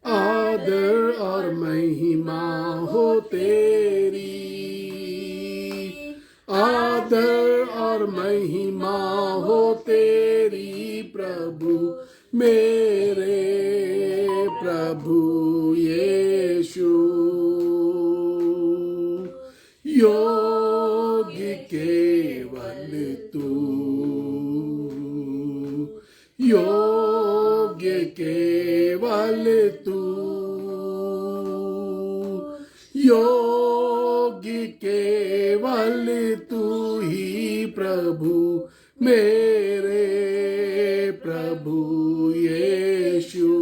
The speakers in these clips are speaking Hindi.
आदर और महिमा हो तेरी, आदर और महिमा हो तेरी प्रभु मेरे प्रभु यीशु। योग्य केवल तू, योग्य केवल तू, योग्य केवल तू ही प्रभु मेरे प्रभु यीशु।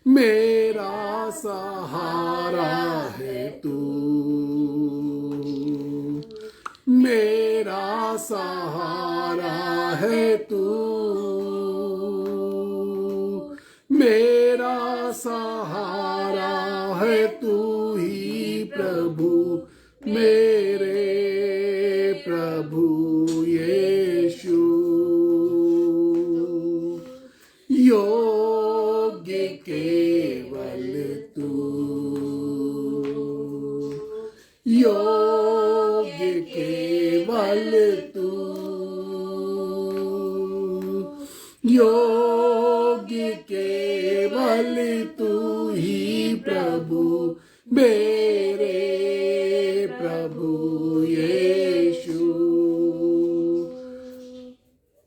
मेरा सहारा है तू, मेरा सहारा है तू, मेरा सहारा है तू ही प्रभु मेरे प्रभु यीशु। योग्य केवल तू, योग्य केवल तू, योग्य केवल तू ही प्रभु मेरे प्रभु यीशु।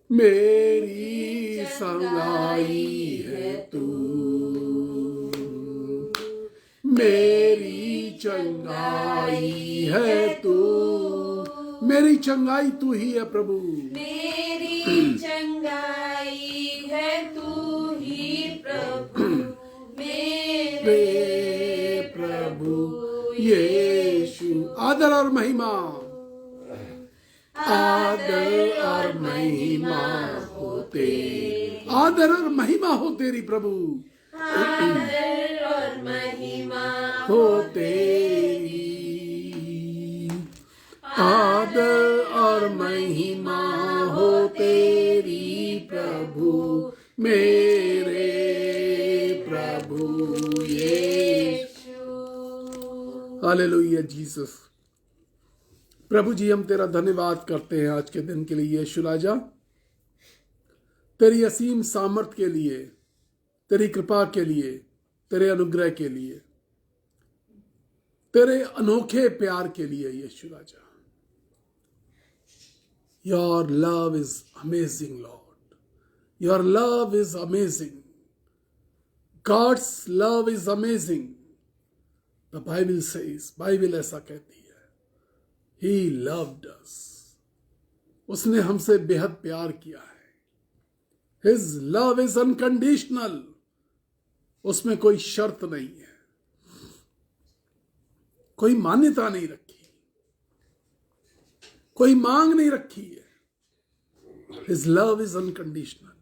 मेरी संगाई है तू, मेरी चंगाई है तू, मेरी चंगाई तू ही है प्रभु, मेरी चंगाई है तू ही प्रभु मेरे प्रभु यीशु। आदर और महिमा, आदर और महिमा हो तेरी, आदर और महिमा हो तेरी प्रभु, आदर और महिमा हो तेरी, आदर और महिमा हो तेरी प्रभु मेरे प्रभु यीशु। Hallelujah Jesus. प्रभु जी, हम तेरा धन्यवाद करते हैं आज के दिन के लिए यीशु राजा, तेरी असीम सामर्थ के लिए, तेरी कृपा के लिए, तेरे अनुग्रह के लिए, तेरे अनोखे प्यार के लिए यीशु राजा। Your love is amazing, Lord. Your love is amazing. God's love is amazing. The Bible says, Bible ऐसा कहती है, He loved us. उसने हमसे बेहद प्यार किया है। His love is unconditional. उसमें कोई शर्त नहीं है, कोई मान्यता नहीं रखी, कोई मांग नहीं रखी है। His love is unconditional.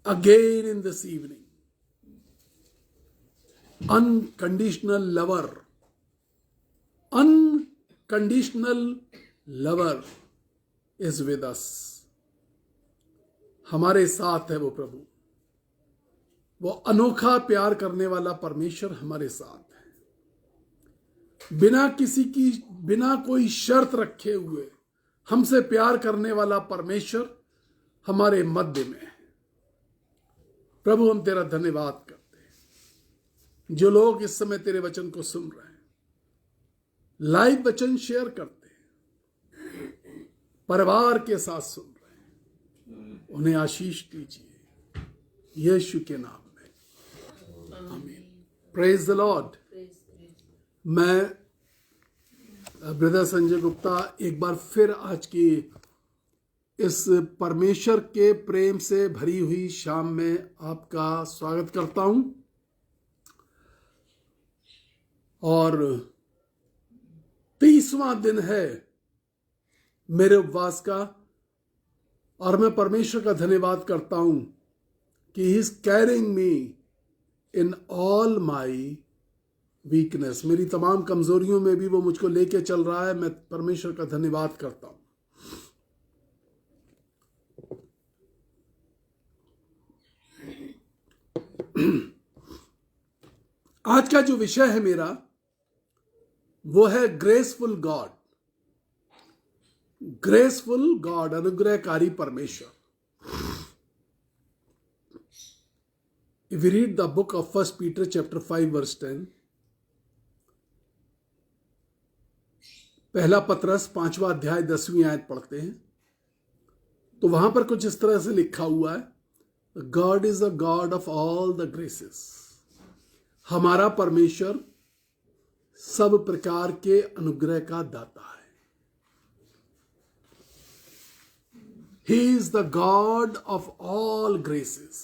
Again in this evening, unconditional lover, unconditional lover is with us. हमारे साथ है वो प्रभु, वो अनोखा प्यार करने वाला परमेश्वर हमारे साथ है। बिना कोई शर्त रखे हुए हमसे प्यार करने वाला परमेश्वर हमारे मध्य में है। प्रभु, हम तेरा धन्यवाद करते हैं। जो लोग इस समय तेरे वचन को सुन रहे हैं, लाइव वचन शेयर करते हैं, परिवार के साथ सुन रहे हैं, उन्हें आशीष दीजिए यीशु के नाम में, आमीन। Praise the Lord. मैं ब्रदर संजय गुप्ता एक बार फिर आज की इस परमेश्वर के प्रेम से भरी हुई शाम में आपका स्वागत करता हूं। और 30वां दिन है मेरे उपवास का, और मैं परमेश्वर का धन्यवाद करता हूं कि he is carrying me in all my weakness. मेरी तमाम कमजोरियों में भी वो मुझको लेके चल रहा है। मैं परमेश्वर का धन्यवाद करता हूं। आज का जो विषय है मेरा, वो है ग्रेसफुल गॉड। ग्रेसफुल गॉड, अनुग्रहकारी परमेश्वर। If we read the book of 1 Peter chapter 5 verse 10, पहला पत्रस 5वां अध्याय 10वीं आयत पढ़ते हैं, तो वहां पर कुछ इस तरह से लिखा हुआ है, God is the God of all the graces. हमारा परमेश्वर सब प्रकार के अनुग्रह का दाता है। He is the God of all graces.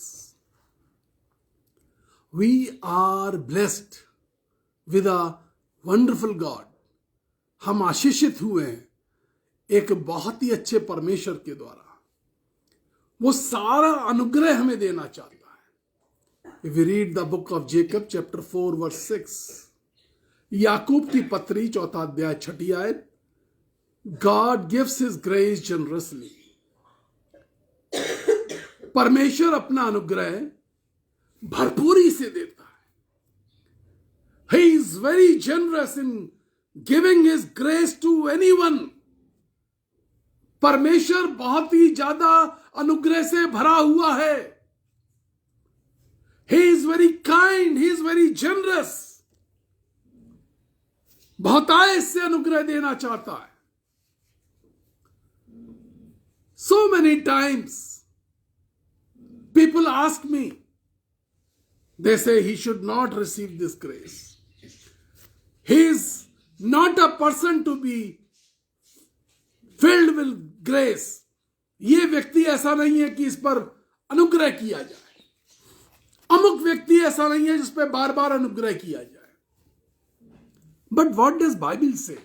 We are blessed with a wonderful God. हम आशीषित हुए हैं एक बहुत ही अच्छे परमेश्वर के द्वारा। वो सारा अनुग्रह हमें देना चाहता है। If we read the book of Jacob chapter 4 verse 6, याकूब की पत्री 4 अध्याय 6 आयत, God gives his grace generously. परमेश्वर अपना अनुग्रह भरपूरी से देता है। He is very generous in giving his grace to anyone. परमेश्वर बहुत ही ज्यादा अनुग्रह से भरा हुआ है। He is very kind, he is very generous. बहुतायत से अनुग्रह देना चाहता है। So many times people ask me, they say he should not receive this grace. He is not a person to be filled with grace. ये व्यक्ति ऐसा नहीं है कि इस पर अनुग्रह किया जाए। अमुक व्यक्ति ऐसा नहीं है जिस पर बार बार अनुग्रह किया जाए। बट व्हाट डज बाइबल से?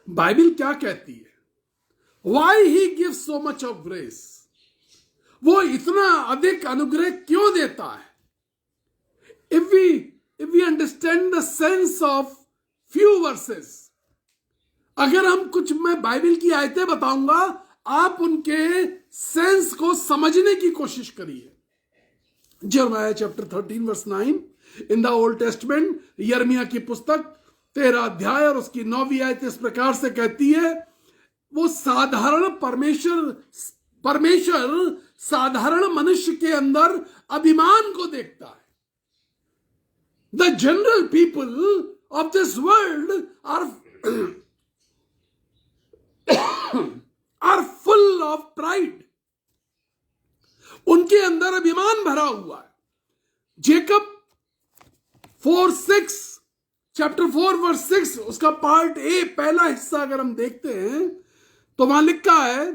बाइबल क्या कहती है? Why he gives so much of grace? वो इतना अधिक अनुग्रह क्यों देता है? If we understand the sense of few verses, अगर हम कुछ, मैं बाइबल की आयतें बताऊंगा, आप उनके सेंस को समझने की कोशिश करिए। Jeremiah chapter 13 verse 9 in the Old Testament, यर्मिया की पुस्तक 13 अध्याय और उसकी 9वीं आयत इस प्रकार से कहती है, वो साधारण परमेश्वर साधारण मनुष्य के अंदर अभिमान को देखता है। The general people of this world are full of pride. उनके अंदर अभिमान भरा हुआ है। जेकब 4:6 चैप्टर 4 वर्स 6 उसका पार्ट ए पहला हिस्सा अगर हम देखते हैं तो वहां लिखा है,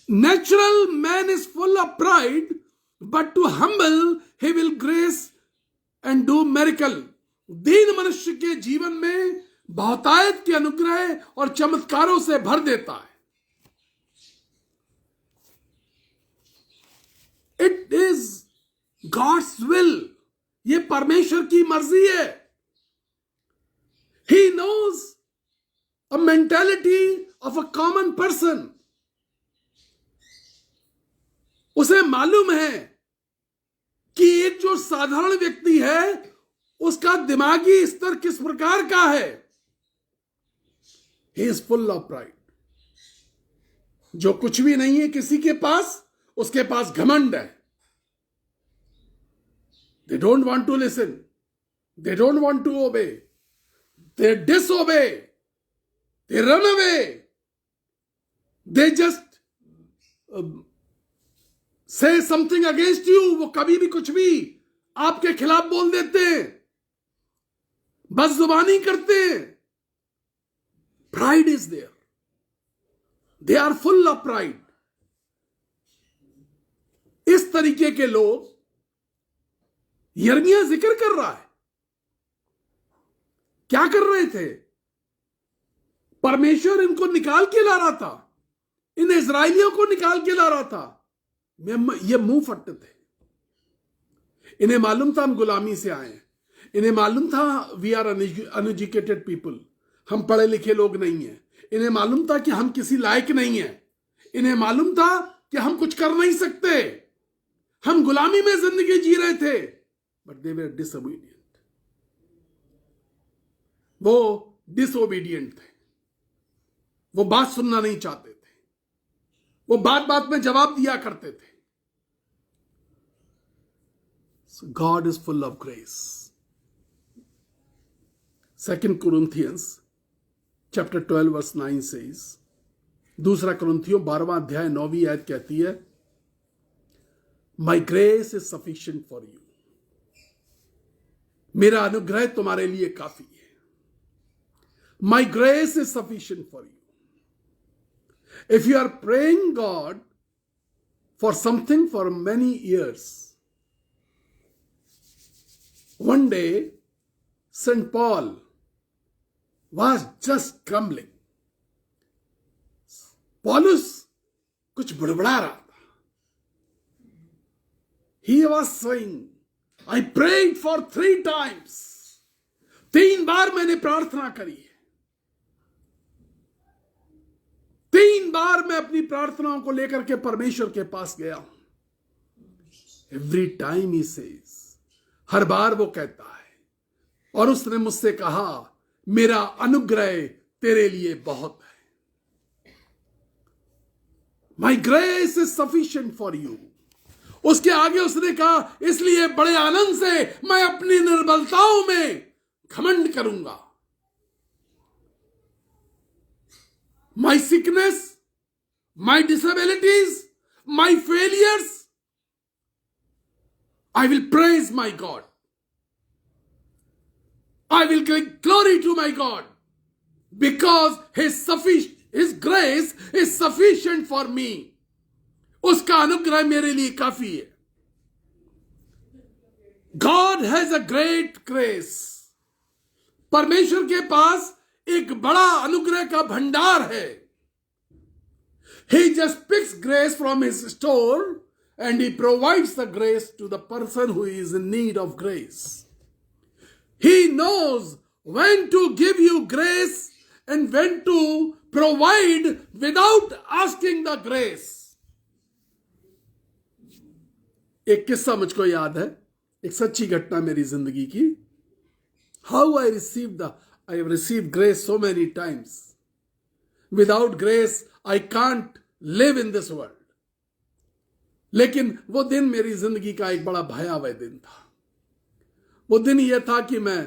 natural man is full of pride but to humble he will grace and do miracle. दीन मनुष्य के जीवन में बहुतायत के अनुग्रह और चमत्कारों से भर देता है। इट इज गॉड्स विल, ये परमेश्वर की मर्जी है। He knows a mentality of a common person. उसे मालूम है कि एक जो साधारण व्यक्ति है उसका दिमागी स्तर किस प्रकार का है। He is full of pride. जो कुछ भी नहीं है किसी के पास, उसके पास घमंड है। They don't want to listen. They don't want to obey. They disobey. They run away. They just say something against you. वो कभी भी कुछ भी आपके खिलाफ बोल देते हैं, बदजुबानी करते हैं। Pride is there. They are full of pride. इस तरीके के लोग यिर्मयाह जिक्र कर रहा है। क्या कर रहे थे? परमेश्वर इनको निकाल के ला रहा था, इन इजराइलियों को निकाल के ला रहा था। ये मुंह फट्टे थे। इन्हें मालूम था हम गुलामी से आए हैं। इन्हें मालूम था वी आर अनएजुकेटेड पीपल, हम पढ़े लिखे लोग नहीं हैं। इन्हें मालूम था कि हम किसी लायक नहीं हैं। इन्हें मालूम था कि हम कुछ कर नहीं सकते। हम गुलामी में जिंदगी जी रहे थे, बट दे वर डिसोबीडियंट। वो डिसोबीडियंट थे, वो बात सुनना नहीं चाहते थे, वो बात बात में जवाब दिया करते थे। So God is full of grace. 2 Corinthians chapter 12 verse 9 says, दूसरा कुरिन्थियों 12वां अध्याय 9वीं आयत कहती है, My grace is sufficient for you. मेरा अनुग्रह तुम्हारे लिए काफी है। My grace is sufficient for you. If you are praying God for something for many years, one day St. Paul was just grumbling. पौलुस कुछ बड़बड़ा रहा था। He was saying, I prayed for 3 times. 3 बार मैंने प्रार्थना करी है। 3 बार मैं अपनी प्रार्थनाओं को लेकर के परमेश्वर के पास गया हूं। Every time he says, हर बार वो कहता है, और उसने मुझसे कहा, मेरा अनुग्रह तेरे लिए बहुत है। My grace is sufficient for you. उसके आगे उसने कहा, इसलिए बड़े आनंद से मैं अपनी निर्बलताओं में घमंड करूंगा। My sickness, my disabilities, my failures, I will praise my God. I will give glory to my God because His grace is sufficient for me. उसका अनुग्रह मेरे लिए काफी है। God has a great grace. परमेश्वर के पास एक बड़ा अनुग्रह का भंडार है। He just picks grace from his store and he provides the grace to the person who is in need of grace. He knows when to give you grace and when to provide without asking the grace. एक किस्सा मुझको याद है, एक सच्ची घटना मेरी जिंदगी की। How I have received grace so many times. Without grace, I can't live in this world. लेकिन वो दिन मेरी जिंदगी का एक बड़ा भयावह दिन था। वो दिन ये था कि मैं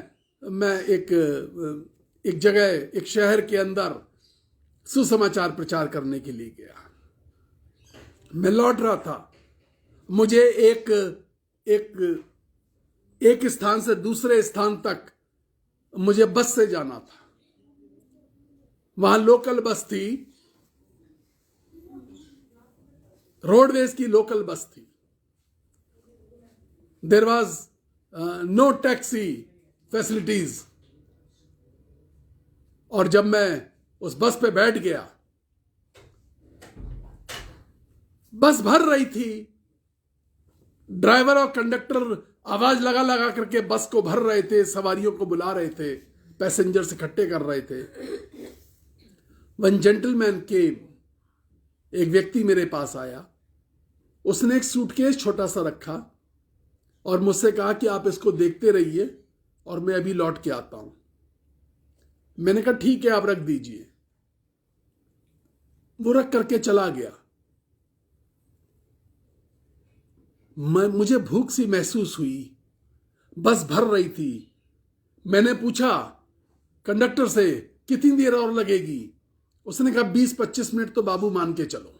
एक जगह, एक शहर के अंदर सुसमाचार प्रचार करने के लिए गया। मैं लौट रहा था। मुझे एक स्थान से दूसरे स्थान तक मुझे बस से जाना था। वहां लोकल बस थी, रोडवेज की लोकल बस थी। There was no taxi facilities. और जब मैं उस बस पे बैठ गया, बस भर रही थी। ड्राइवर और कंडक्टर आवाज लगा लगा करके बस को भर रहे थे, सवारियों को बुला रहे थे, पैसेंजर्स इकट्ठे कर रहे थे। वन जेंटलमैन केम, एक व्यक्ति मेरे पास आया। उसने एक सूटकेस छोटा सा रखा और मुझसे कहा कि आप इसको देखते रहिए और मैं अभी लौट के आता हूं। मैंने कहा ठीक है, आप रख दीजिए। वो रख करके चला गया। मुझे भूख सी महसूस हुई। बस भर रही थी। मैंने पूछा कंडक्टर से, कितनी देर और लगेगी? उसने कहा 20-25 मिनट तो बाबू मान के चलो।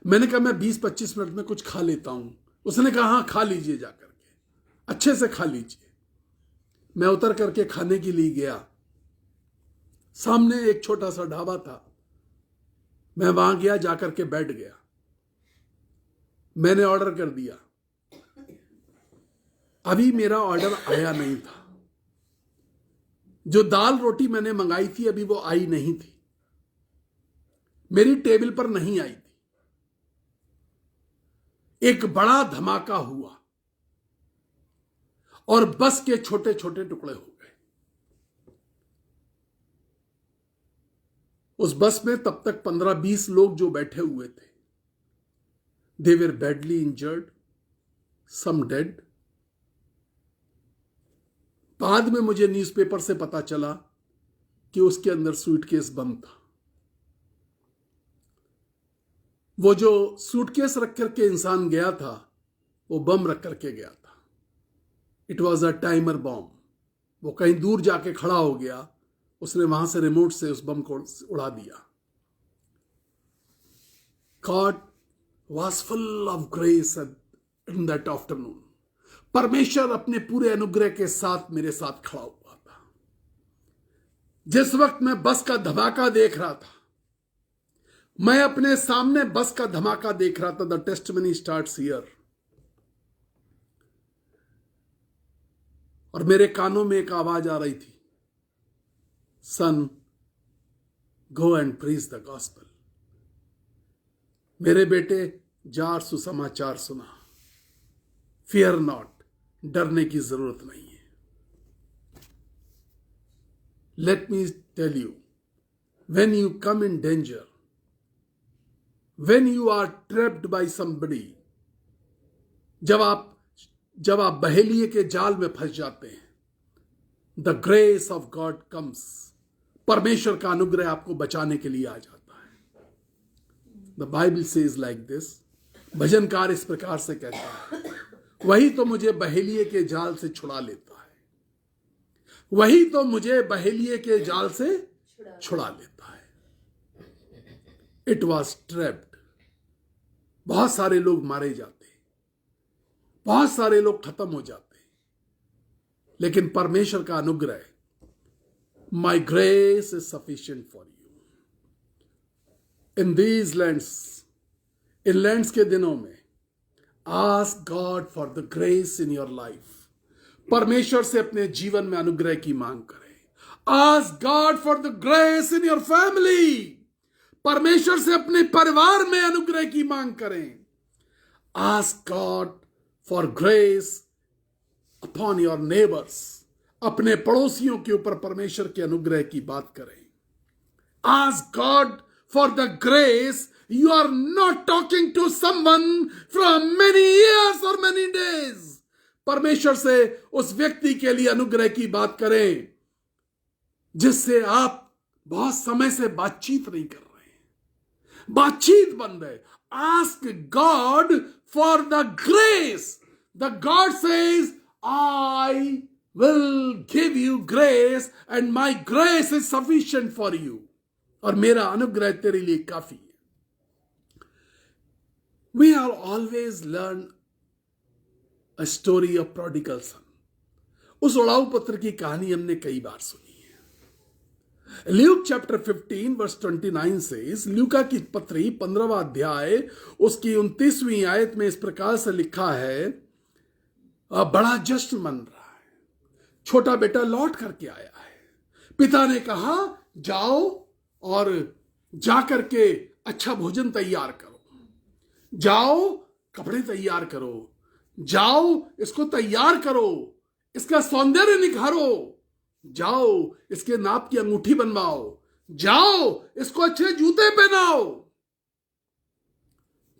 मैंने कहा मैं 20-25 मिनट में कुछ खा लेता हूं। उसने कहा हाँ, खा लीजिए, जाकर के अच्छे से खा लीजिए। मैं उतर करके खाने के लिए गया। सामने एक छोटा सा ढाबा था। मैं वहां गया, जाकर के बैठ गया। मैंने ऑर्डर कर दिया। अभी मेरा ऑर्डर आया नहीं था। जो दाल रोटी मैंने मंगाई थी अभी वो आई नहीं थी, मेरी टेबल पर नहीं आई थी। एक बड़ा धमाका हुआ और बस के छोटे छोटे टुकड़े हो गए। उस बस में तब तक 15-20 लोग जो बैठे हुए थे, They were badly injured, some dead. बाद में मुझे न्यूज़पेपर से पता चला कि उसके अंदर सूटकेस बम था। वो जो सूटकेस रख करके इंसान गया था, वो बम रख करके गया था। It was a timer bomb. वो कहीं दूर जाके खड़ा हो गया, उसने वहां से रिमोट से उस बम को उड़ा दिया। God was full of grace in that afternoon. परमेश्वर अपने पूरे अनुग्रह के साथ मेरे साथ खड़ा हुआ था। जिस वक्त मैं बस का धमाका देख रहा था, मैं अपने सामने बस का धमाका देख रहा था। The testimony starts here. और मेरे कानों में एक आवाज आ रही थी, son, go and preach the gospel. मेरे बेटे, जा और सुसमाचार सुना। फियर नॉट, डरने की जरूरत नहीं है। Let me tell you, when you come in danger, when you are trapped by somebody, जब आप बहेलिए के जाल में फंस जाते हैं, the grace of God comes. परमेश्वर का अनुग्रह आपको बचाने के लिए आ जाता है। The Bible says like this. भजनकार इस प्रकार से कहता है, वही तो मुझे बहेलिए के जाल से छुड़ा लेता है, वही तो मुझे बहेलिए के जाल से छुड़ा लेता है। It was trapped. बहुत सारे लोग मारे जाते, बहुत सारे लोग खत्म हो जाते, लेकिन परमेश्वर का अनुग्रह, माई grace is sufficient for you. In these lands, in lands के दिनों में, ask God for the grace in your life. परमेश्वर से अपने जीवन में अनुग्रह की मांग करें। Ask God for the grace in your family. परमेश्वर से अपने परिवार में अनुग्रह की मांग करें। Ask God for grace upon your neighbours. अपने पड़ोसियों के ऊपर परमेश्वर के अनुग्रह की बात करें। Ask God for the grace. You are not talking to someone from many years or many days. परमेश्वर से उस व्यक्ति के लिए अनुग्रह की बात करें जिससे आप बहुत समय से बातचीत नहीं कर रहे हैं, बातचीत बंद है। Ask God for the grace. The God says, I will give you grace and my grace is sufficient for you. और मेरा अनुग्रह तेरे लिए काफी है। We have always learned a story of prodigal son. उस उड़ाऊ पुत्र की कहानी हमने कई बार सुनी है। ल्यूक चैप्टर 15 वर्स 29 से, ल्यूका की पत्री 15वां अध्याय उसकी 29वीं आयत में इस प्रकार से लिखा है, बड़ा जश्न मन रहा है, छोटा बेटा लौट करके आया है। पिता ने कहा, जाओ और जा करके अच्छा भोजन तैयार करो, जाओ कपड़े तैयार करो, जाओ इसको तैयार करो, इसका सौंदर्य निखारो, जाओ इसके नाप की अंगूठी बनवाओ, जाओ इसको अच्छे जूते पहनाओ।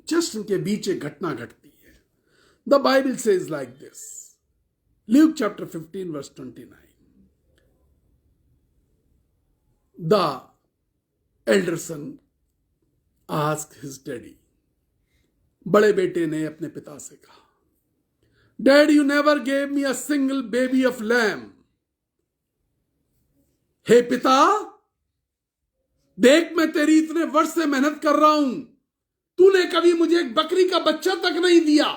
जश्न के बीच एक घटना घटती है। The Bible says like this, Luke chapter 15 verse 29, the elder son asked his daddy. बड़े बेटे ने अपने पिता से कहा, dad you never gave me a single baby of lamb. हे पिता, देख मैं तेरी इतने वर्ष से मेहनत कर रहा हूं, तूने कभी मुझे एक बकरी का बच्चा तक नहीं दिया।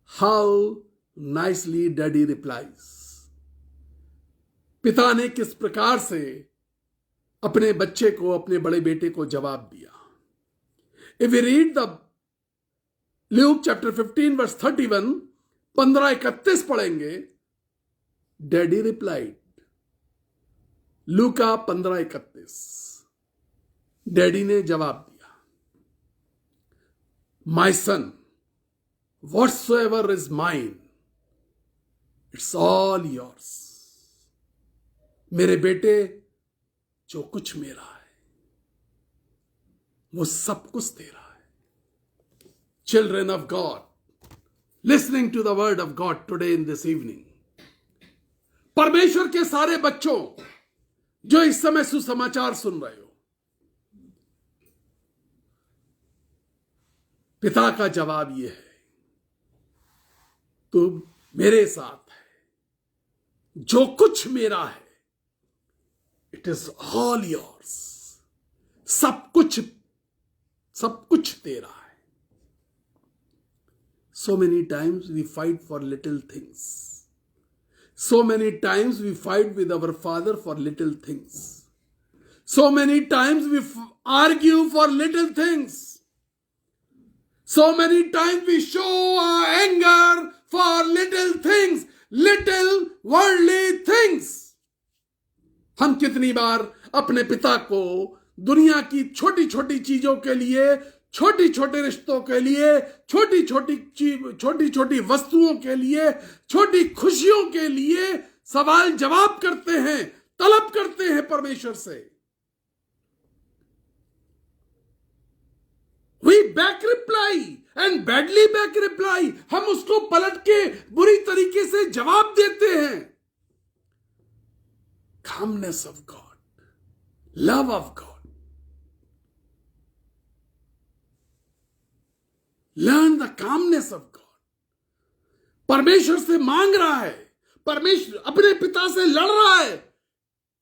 How nicely daddy replies. पिता ने किस प्रकार से अपने बच्चे को, अपने बड़े बेटे को जवाब दिया। If we read the Luke chapter 15 verse 31, 15:31 पढ़ेंगे, डैडी रिप्लाइड। लूका 15:31, डैडी ने जवाब दिया, my son, whatsoever is mine, it's all yours. मेरे बेटे, जो कुछ मेरा है वो सब कुछ दे रहा है। Children of God, listening to the word of God today in this evening, परमेश्वर के सारे बच्चों जो इस समय सुसमाचार सुन रहे हो, पिता का जवाब यह है, तू मेरे साथ है, जो कुछ मेरा है इट इज ऑल योर्स, सब कुछ तेरा है। So many times we fight for little things. So many times we fight with our father for little things. So many times we argue for little things. So many times we show our anger for little things, little worldly things. हम कितनी बार अपने पिता को दुनिया की छोटी छोटी चीजों के लिए, छोटी छोटे रिश्तों के लिए, छोटी छोटी वस्तुओं के लिए, छोटी खुशियों के लिए सवाल जवाब करते हैं, तलब करते हैं परमेश्वर से। We back reply and badly back reply. हम उसको पलट के बुरी तरीके से जवाब देते हैं। Calmness of God, love of God. Learn the calmness of God. परमेश्वर से मांग रहा है, परमेश्वर अपने पिता से लड़ रहा है।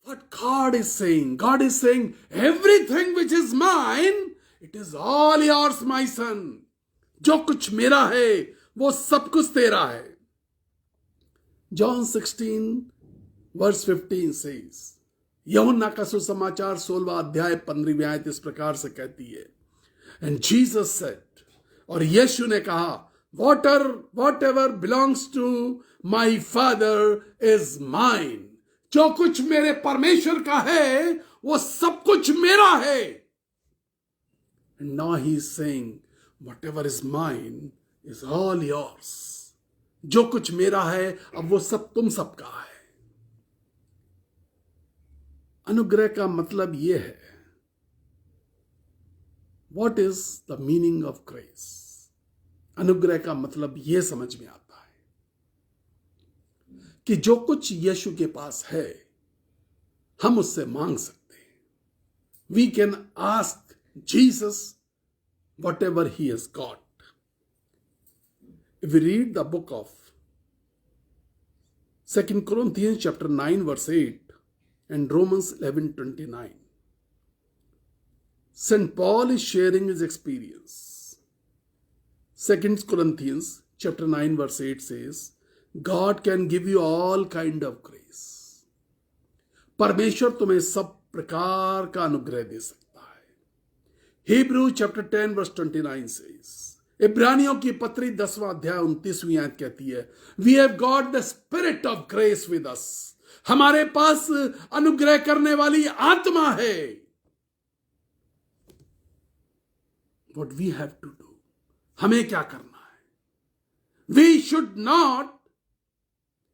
What God is saying, God is saying, everything which is mine, it is all yours, my son. जो कुछ मेरा है वो सब कुछ तेरा है। John 16 verse 15 says, यूहन्ना का सुसमाचार 16वां अध्याय 15वीं आयत इस प्रकार से कहती है, and Jesus said, और यीशु ने कहा, whatever belongs to my father is mine. जो कुछ मेरे परमेश्वर का है वो सब कुछ मेरा है। And now he is saying, whatever is mine is all yours. जो कुछ मेरा है अब वो सब तुम सबका है। अनुग्रह का मतलब यह है, What is the meaning of grace? अनुग्रह का मतलब यह समझ में आता है कि जो कुछ यीशु के पास है हम उससे मांग सकते हैं। We can ask Jesus whatever he has got. If we read the book of 2 Corinthians chapter 9 verse 8 and Romans 11:29, St. Paul is sharing his experience. 2 Corinthians chapter 9 verse 8 says, God can give you all kind of grace. परमेश्वर तुम्हें सब प्रकार का अनुग्रह दे सकता है। Hebrew chapter 10 verse 29 says, इब्रानियों की पत्री 10वां अध्याय 29वीं आयत कहती है, We have got the spirit of grace with us. हमारे पास अनुग्रह करने वाली आत्मा है। What we have to do, हमें क्या करना है? We should not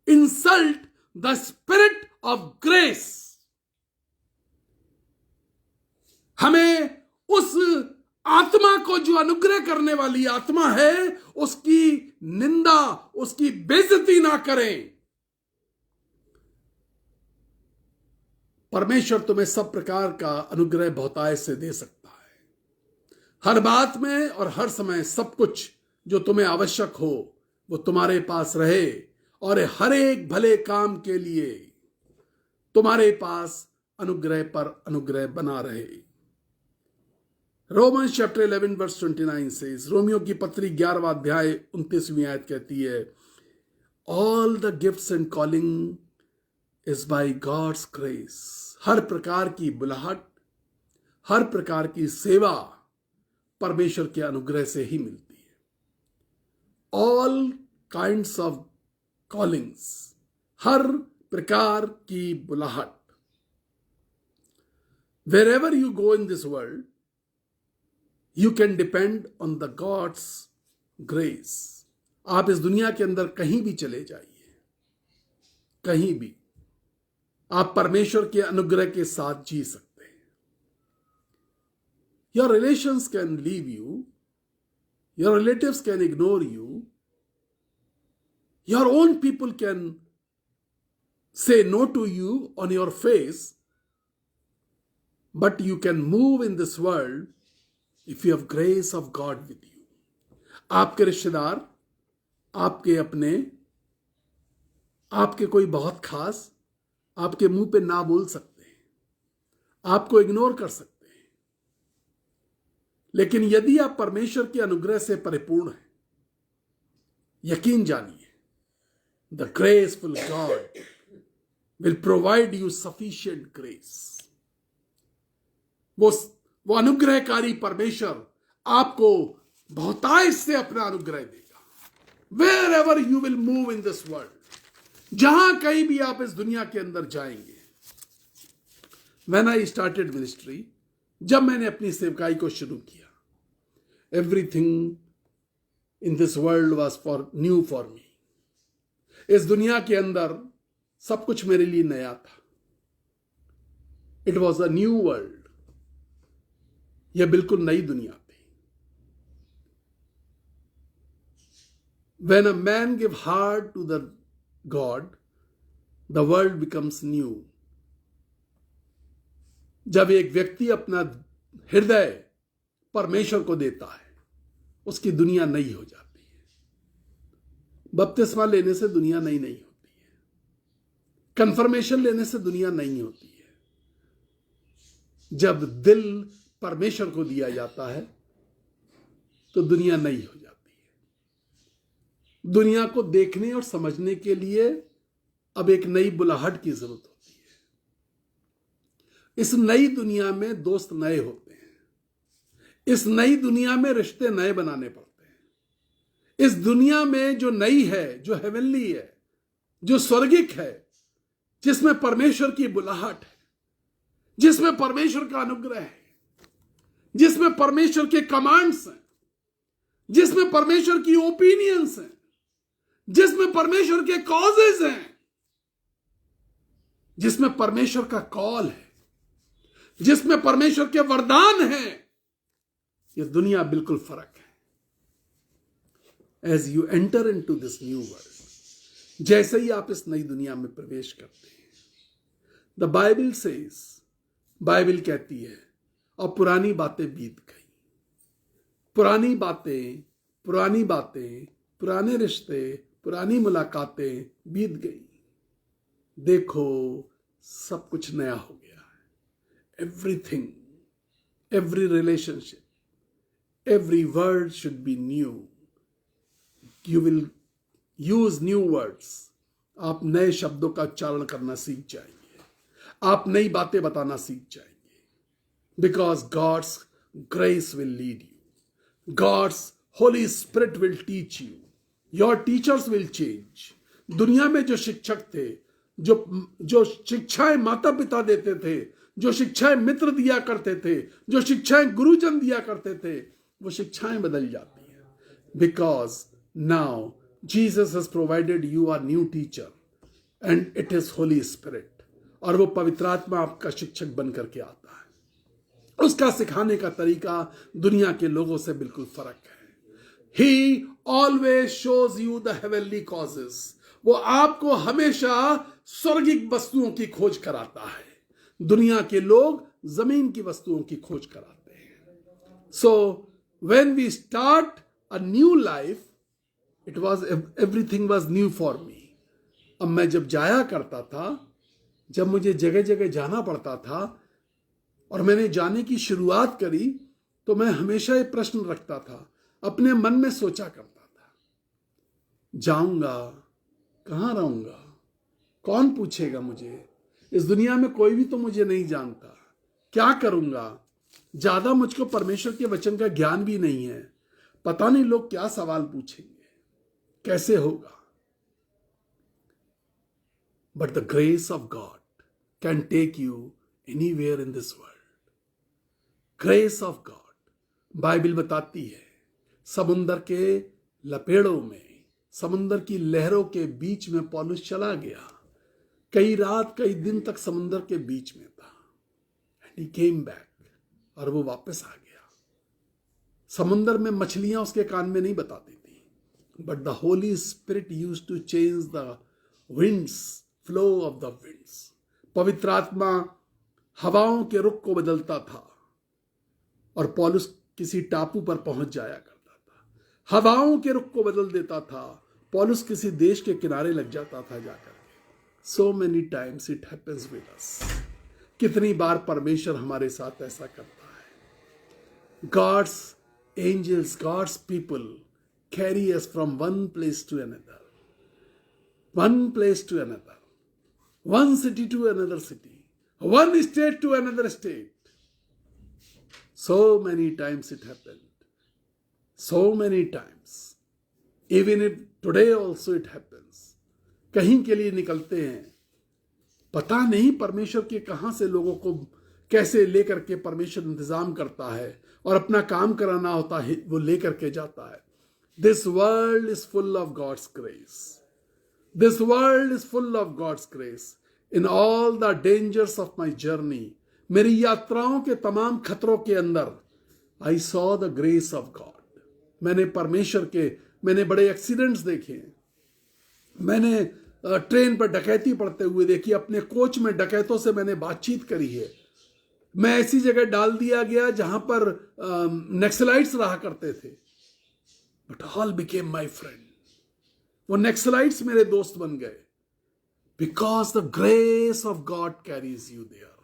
insult the spirit of grace. हमें उस आत्मा को जो अनुग्रह करने वाली आत्मा है उसकी निंदा, उसकी बेइज्जती ना करें। परमेश्वर तुम्हें सब प्रकार का अनुग्रह बहुतायत से दे सकता है। हर बात में और हर समय सब कुछ जो तुम्हें आवश्यक हो वो तुम्हारे पास रहे और हर एक भले काम के लिए तुम्हारे पास अनुग्रह पर अनुग्रह बना रहे। रोमन्स चैप्टर 11 वर्स 29 सेज, रोमियो की पत्री 11वां अध्याय 29वीं आयत कहती है, all the gifts and calling is by God's grace. हर प्रकार की बुलाहट, हर प्रकार की सेवा परमेश्वर के अनुग्रह से ही मिलती है। ऑल काइंड्स ऑफ कॉलिंग्स, हर प्रकार की बुलाहट। Wherever you go in this world you can depend on the God's grace. आप इस दुनिया के अंदर कहीं भी चले जाइए, कहीं भी आप परमेश्वर के अनुग्रह के साथ जी सकते हैं। Your relations can leave you. Your relatives can ignore you. Your own people can say no to you on your face. But you can move in this world if you have grace of God with you. आपके रिश्तेदार, आपके अपने, आपके कोई बहुत खास आपके मुंह पे ना बोल सकते हैं, आपको इग्नोर कर सकते हैं, लेकिन यदि आप परमेश्वर के अनुग्रह से परिपूर्ण हैं, यकीन जानिए, the graceful God will provide you sufficient grace. वो अनुग्रहकारी परमेश्वर आपको बहुतायत से अपना अनुग्रह देगा. Wherever you will move in this world, जहां कहीं भी आप इस दुनिया के अंदर जाएंगे. व्हेन आई स्टार्टेड मिनिस्ट्री, जब मैंने अपनी सेवकाई को शुरू किया, everything in this world was for new for me. इस दुनिया के अंदर सब कुछ मेरे लिए नया था. It was a new world. यह बिल्कुल नई दुनिया थी. When a man give heart to the God, the world becomes new. जब एक व्यक्ति अपना हृदय परमेश्वर को देता है, उसकी दुनिया नई हो जाती है. बपतिस्मा लेने से दुनिया नई नहीं होती है. कन्फर्मेशन लेने से दुनिया नई होती है. जब दिल परमेश्वर को दिया जाता है तो दुनिया नई हो जाती है. दुनिया को देखने और समझने के लिए अब एक नई बुलाहट की जरूरत होती है. इस नई दुनिया में दोस्त नए होते हैं. इस नई दुनिया में रिश्ते नए बनाने पड़ते हैं. इस दुनिया में जो नई है, जो हेवनली है, जो स्वर्गिक है, जिसमें परमेश्वर की बुलाहट है, जिसमें परमेश्वर का अनुग्रह है, जिसमें परमेश्वर के कमांड्स हैं, जिसमें परमेश्वर की ओपिनियंस हैं, जिसमें परमेश्वर के कॉजेज हैं, जिसमें परमेश्वर का कॉल है, जिसमें परमेश्वर के वरदान हैं, यह दुनिया बिल्कुल फर्क है. As you enter into this new world, जैसे ही आप इस नई दुनिया में प्रवेश करते हैं, द बाइबल सेज, बाइबल कहती है, और पुरानी बातें बीत गई. पुरानी बातें, पुरानी बातें, पुराने रिश्ते, पुरानी मुलाकातें बीत गई. देखो सब कुछ नया हो गया है. Everything, every relationship, every word should be new. You will use new words. आप नए शब्दों का उच्चारण करना सीख जाएंगे. आप नई बातें बताना सीख जाएंगे. Because God's grace will lead you. God's Holy Spirit will teach you. Your teachers will change. दुनिया में जो शिक्षक थे, जो शिक्षाएं माता पिता देते थे, जो शिक्षाएं मित्र दिया करते थे, जो शिक्षाएं गुरुजन दिया करते थे, वो शिक्षाएं बदल जाती हैं. Because now Jesus has provided you a new teacher and it is Holy Spirit. और वो पवित्र आत्मा आपका शिक्षक बन करके आता है. उसका सिखाने का तरीका दुनिया के लोगों से बिल्कुल फर्क है. He always shows you the heavenly causes. वो आपको हमेशा स्वर्गिक वस्तुओं की खोज कराता है. दुनिया के लोग जमीन की वस्तुओं की खोज कराते हैं. So when we start a new life, it was everything was new for me. अब मैं जब जाया करता था, जब मुझे जगह जगह जाना पड़ता था और मैंने जाने की शुरुआत करी, तो मैं हमेशा ये प्रश्न रखता था, अपने मन में सोचा करता था, जाऊंगा, कहाँ रहूंगा, कौन पूछेगा मुझे, इस दुनिया में कोई भी तो मुझे नहीं जानता, क्या करूंगा, ज्यादा मुझको परमेश्वर के वचन का ज्ञान भी नहीं है, पता नहीं लोग क्या सवाल पूछेंगे, कैसे होगा. But the grace of God can take you anywhere in this world. Grace of God, Bible बताती है, समुंदर के लपेड़ों में, समुंदर की लहरों के बीच में पौलुस चला गया. कई रात कई दिन तक समुंदर के बीच में था. एंड ही केम बैक, और वो वापस आ गया. समुंदर में मछलियां उसके कान में नहीं बताती थी, but the Holy Spirit used to change the winds, flow of the winds. पवित्र आत्मा हवाओं के रुख को बदलता था और पौलुस किसी टापू पर पहुंच जाया करता था। हवाओं के रुख को बदल देता था, पौलुस किसी देश के किनारे लग जाता था जाकर के। So many times it happens with us. कितनी बार परमेश्वर हमारे साथ ऐसा करता है। God's angels, God's people carry us from one place to another, one place to another, one city to another city, one state to another state. So many times it happened. So many times. Even if today also it happens. कहीं के लिए निकलते हैं, पता नहीं परमेश्वर के कहां से लोगों को कैसे लेकर के परमेश्वर इंतजाम करता है और अपना काम कराना होता है वो लेकर के जाता है। This world is full of God's grace. This world is full of God's grace. In all the dangers of my journey, मेरी यात्राओं के तमाम खतरों के अंदर, I saw the grace of God. मैंने परमेश्वर के, मैंने बड़े एक्सीडेंट्स देखे, मैंने ट्रेन पर डकैती पड़ते हुए देखी, अपने कोच में डकैतों से मैंने बातचीत करी है। मैं ऐसी जगह डाल दिया गया जहां पर नक्सलाइट्स रहा करते थे, but all became my friend. वो नक्सलाइट्स मेरे दोस्त बन गए, because the grace of God carries you there.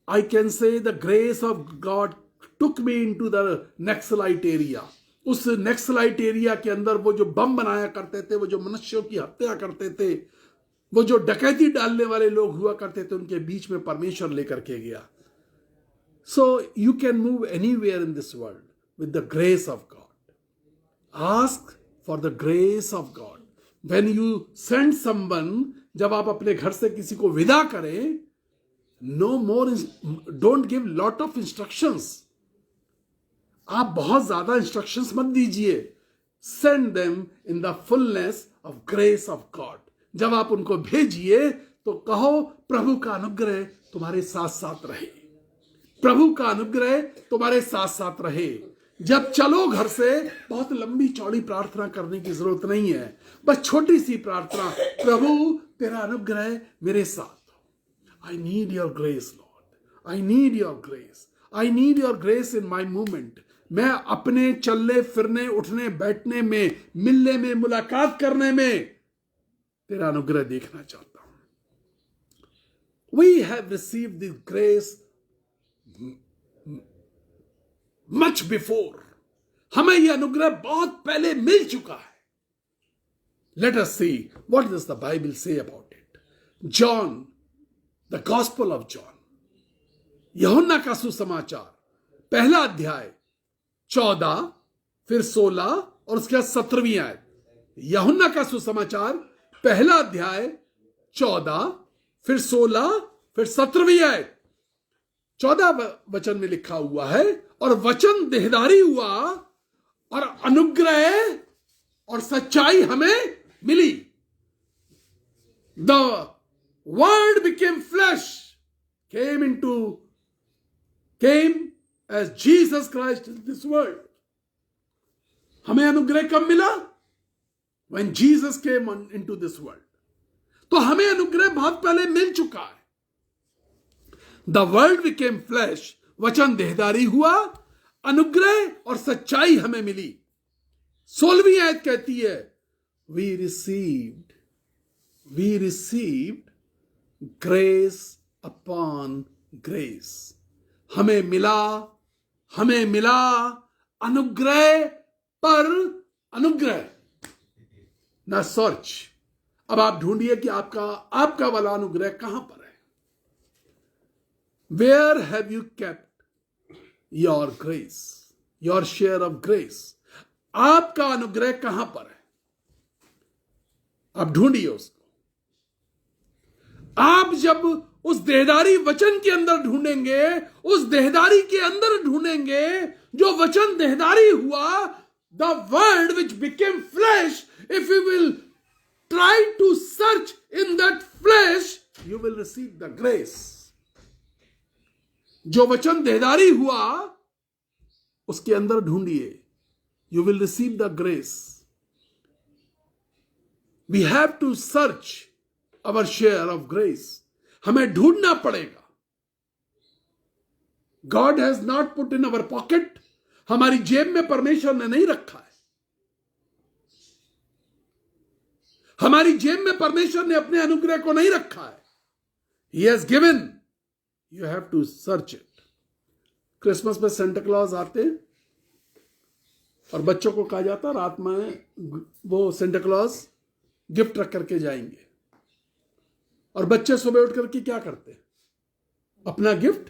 I can say the grace of God took me into the naxalite area. उस नक्सलाइट एरिया के अंदर वो जो बम बनाया करते थे, वो जो मनुष्यों की हत्या करते थे, वो जो डकैती डालने वाले लोग हुआ करते थे, उनके बीच में परमेश्वर लेकर के गया। So you can move anywhere in this world with the grace of God. Ask for the grace of God. When you send someone, जब आप अपने घर से किसी को विदा करें, no more, don't give lot of instructions. आप बहुत ज्यादा इंस्ट्रक्शंस मत दीजिए। Send them in the fullness of grace of God. जब आप उनको भेजिए तो कहो प्रभु का अनुग्रह तुम्हारे साथ साथ रहे, प्रभु का अनुग्रह तुम्हारे साथ साथ रहे। जब चलो घर से, बहुत लंबी चौड़ी प्रार्थना करने की जरूरत नहीं है, बस छोटी सी प्रार्थना, प्रभु तेरा अनुग्रह मेरे साथ हो। I need your grace Lord, I need your grace, I need your grace in my movement. मैं अपने चलने फिरने, उठने बैठने में, मिलने में, मुलाकात करने में तेरा अनुग्रह देखना चाहता हूं। We have received this grace much before. हमें यह अनुग्रह बहुत पहले मिल चुका है। Let us see what does the Bible say about it. John, the gospel of John, Yuhanna का सुसमाचार, पहला अध्याय 14, फिर 16 और उसके बाद 17वीं आयत। यूहन्ना का सुसमाचार पहला अध्याय 14, फिर 16, फिर 17वीं आयत। 14 वचन में लिखा हुआ है, और वचन देहधारी हुआ और अनुग्रह और सच्चाई हमें मिली। The word became flesh, came as Jesus Christ in this world. हमें अनुग्रह कब मिला? When Jesus came into this world. तो हमें अनुग्रह बहुत पहले मिल चुका है। द वर्ल्ड बिकेम फ्लैश, वचन देहधारी हुआ, अनुग्रह और सच्चाई हमें मिली। 16वीं आयत कहती है, we received grace upon grace. हमें मिला अनुग्रह पर अनुग्रह। ना सर्च, अब आप ढूंढिए कि आपका वाला अनुग्रह कहां पर है। Where have you kept your grace, your share of grace? आपका अनुग्रह कहां पर है? आप ढूंढिए उसको। आप जब उस देहधारी वचन के अंदर ढूंढेंगे, उस देहधारी के अंदर ढूंढेंगे जो वचन देहधारी हुआ, the word which became flesh, if you will try to search in that flesh, you will receive the grace. जो वचन देहधारी हुआ, उसके अंदर ढूंढिए, you will receive the grace. We have to search our share of grace. हमें ढूंढना पड़ेगा। God has not put in our pocket. हमारी जेब में परमेश्वर ने नहीं रखा है। हमारी जेब में परमेश्वर ने अपने अनुग्रह को नहीं रखा है। He has given. You have to search it. Christmas पे सेंटा क्लॉज आते हैं और बच्चों को कहा जाता रात में वो सेंटा क्लॉज गिफ्ट रख करके जाएंगे, और बच्चे सुबह उठ करके क्या करते हैं? अपना गिफ्ट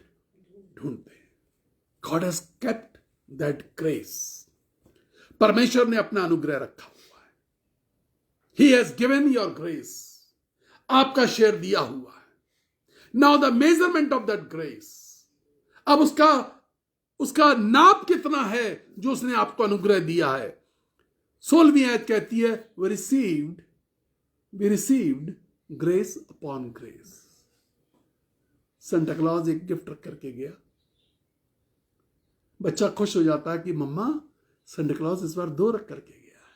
ढूंढते हैं। God has kept that grace. परमेश्वर ने अपना अनुग्रह रखा हुआ है। He has given your grace. आपका शेयर दिया हुआ है। Now the measurement of that grace. अब उसका नाप कितना है जो उसने आपको अनुग्रह दिया है। 16वीं आयत कहती है we received grace upon grace. Santa Claus एक गिफ्ट रख करके गया। बच्चा खुश हो जाता है कि मम्मा सेंटा क्लॉज इस बार 2 रख करके गया है।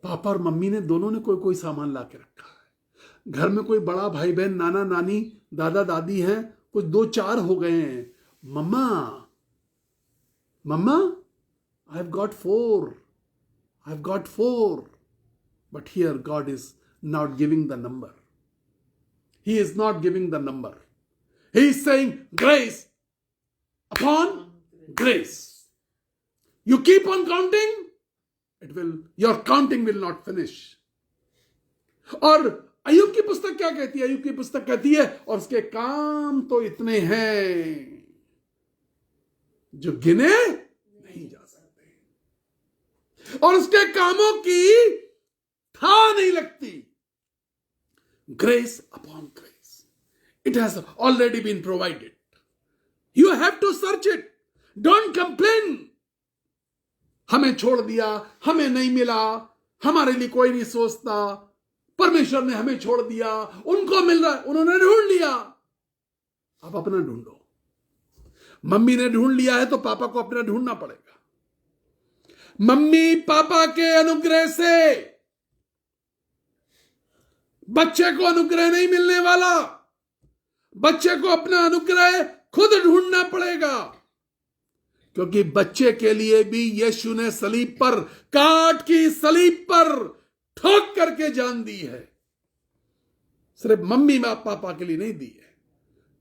पापा और मम्मी ने दोनों ने कोई सामान ला के रखा है। घर में कोई बड़ा भाई बहन, नाना नानी, दादा दादी हैं, कुछ 2-4 हो गए हैं। Mama I have got 4। But here God is not giving the number. He is not giving the number. He is saying grace upon grace. You keep on counting, your counting will not finish. और अय्यूब की पुस्तक क्या कहती है? अय्यूब की पुस्तक कहती है और उसके काम तो इतने हैं जो गिने नहीं जा सकते, और उसके कामों की था नहीं लगती। Grace upon grace, it has already been provided. You have to search it. Don't complain. हमें छोड़ दिया, हमें नहीं मिला, हमारे लिए कोई नहीं सोचता, परमेश्वर ने हमें छोड़ दिया, उनको मिल रहा है, उन्होंने ढूंढ लिया। आप अपना ढूंढो। मम्मी ने ढूंढ लिया है तो पापा को अपना ढूंढना पड़ेगा। मम्मी पापा के अनुग्रह से बच्चे को अनुग्रह नहीं मिलने वाला। बच्चे को अपना अनुग्रह खुद ढूंढना पड़ेगा, क्योंकि बच्चे के लिए भी यीशु ने सलीब पर, काट की सलीब पर ठोक करके जान दी है। सिर्फ मम्मी पापा के लिए नहीं दी है।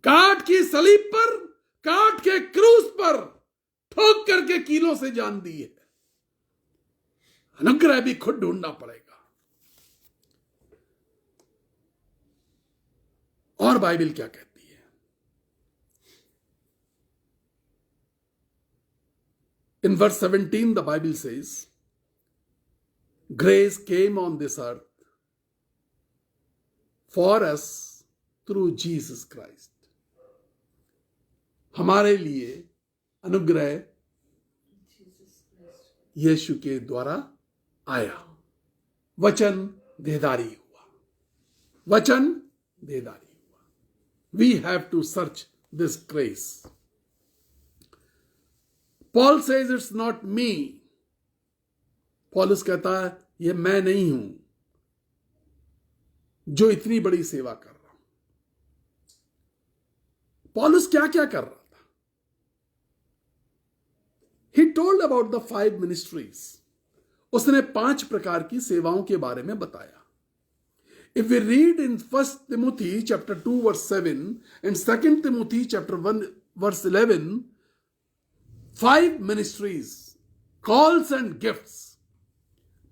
काट की सलीब पर, काट के क्रूस पर ठोक करके कीलों से जान दी है। अनुग्रह भी खुद ढूंढना पड़ेगा। और बाइबल क्या कहती है? In verse 17 the Bible says grace came on this earth for us through Jesus Christ. हमारे लिए अनुग्रह यीशु के द्वारा आया। वचन देहधारी हुआ। वचन देहधारी हुआ। We have to search this grace. Paul says it's not me. पौलुस कहता है ये मैं नहीं हूं जो इतनी बड़ी सेवा कर रहा हूं। पौलुस क्या क्या कर रहा था? He told about the 5 ministries. उसने 5 प्रकार की सेवाओं के बारे में बताया। If we read in 1 Timothy chapter 2 verse 7 and 2 Timothy chapter 1 verse 11, 5 ministries, calls and gifts.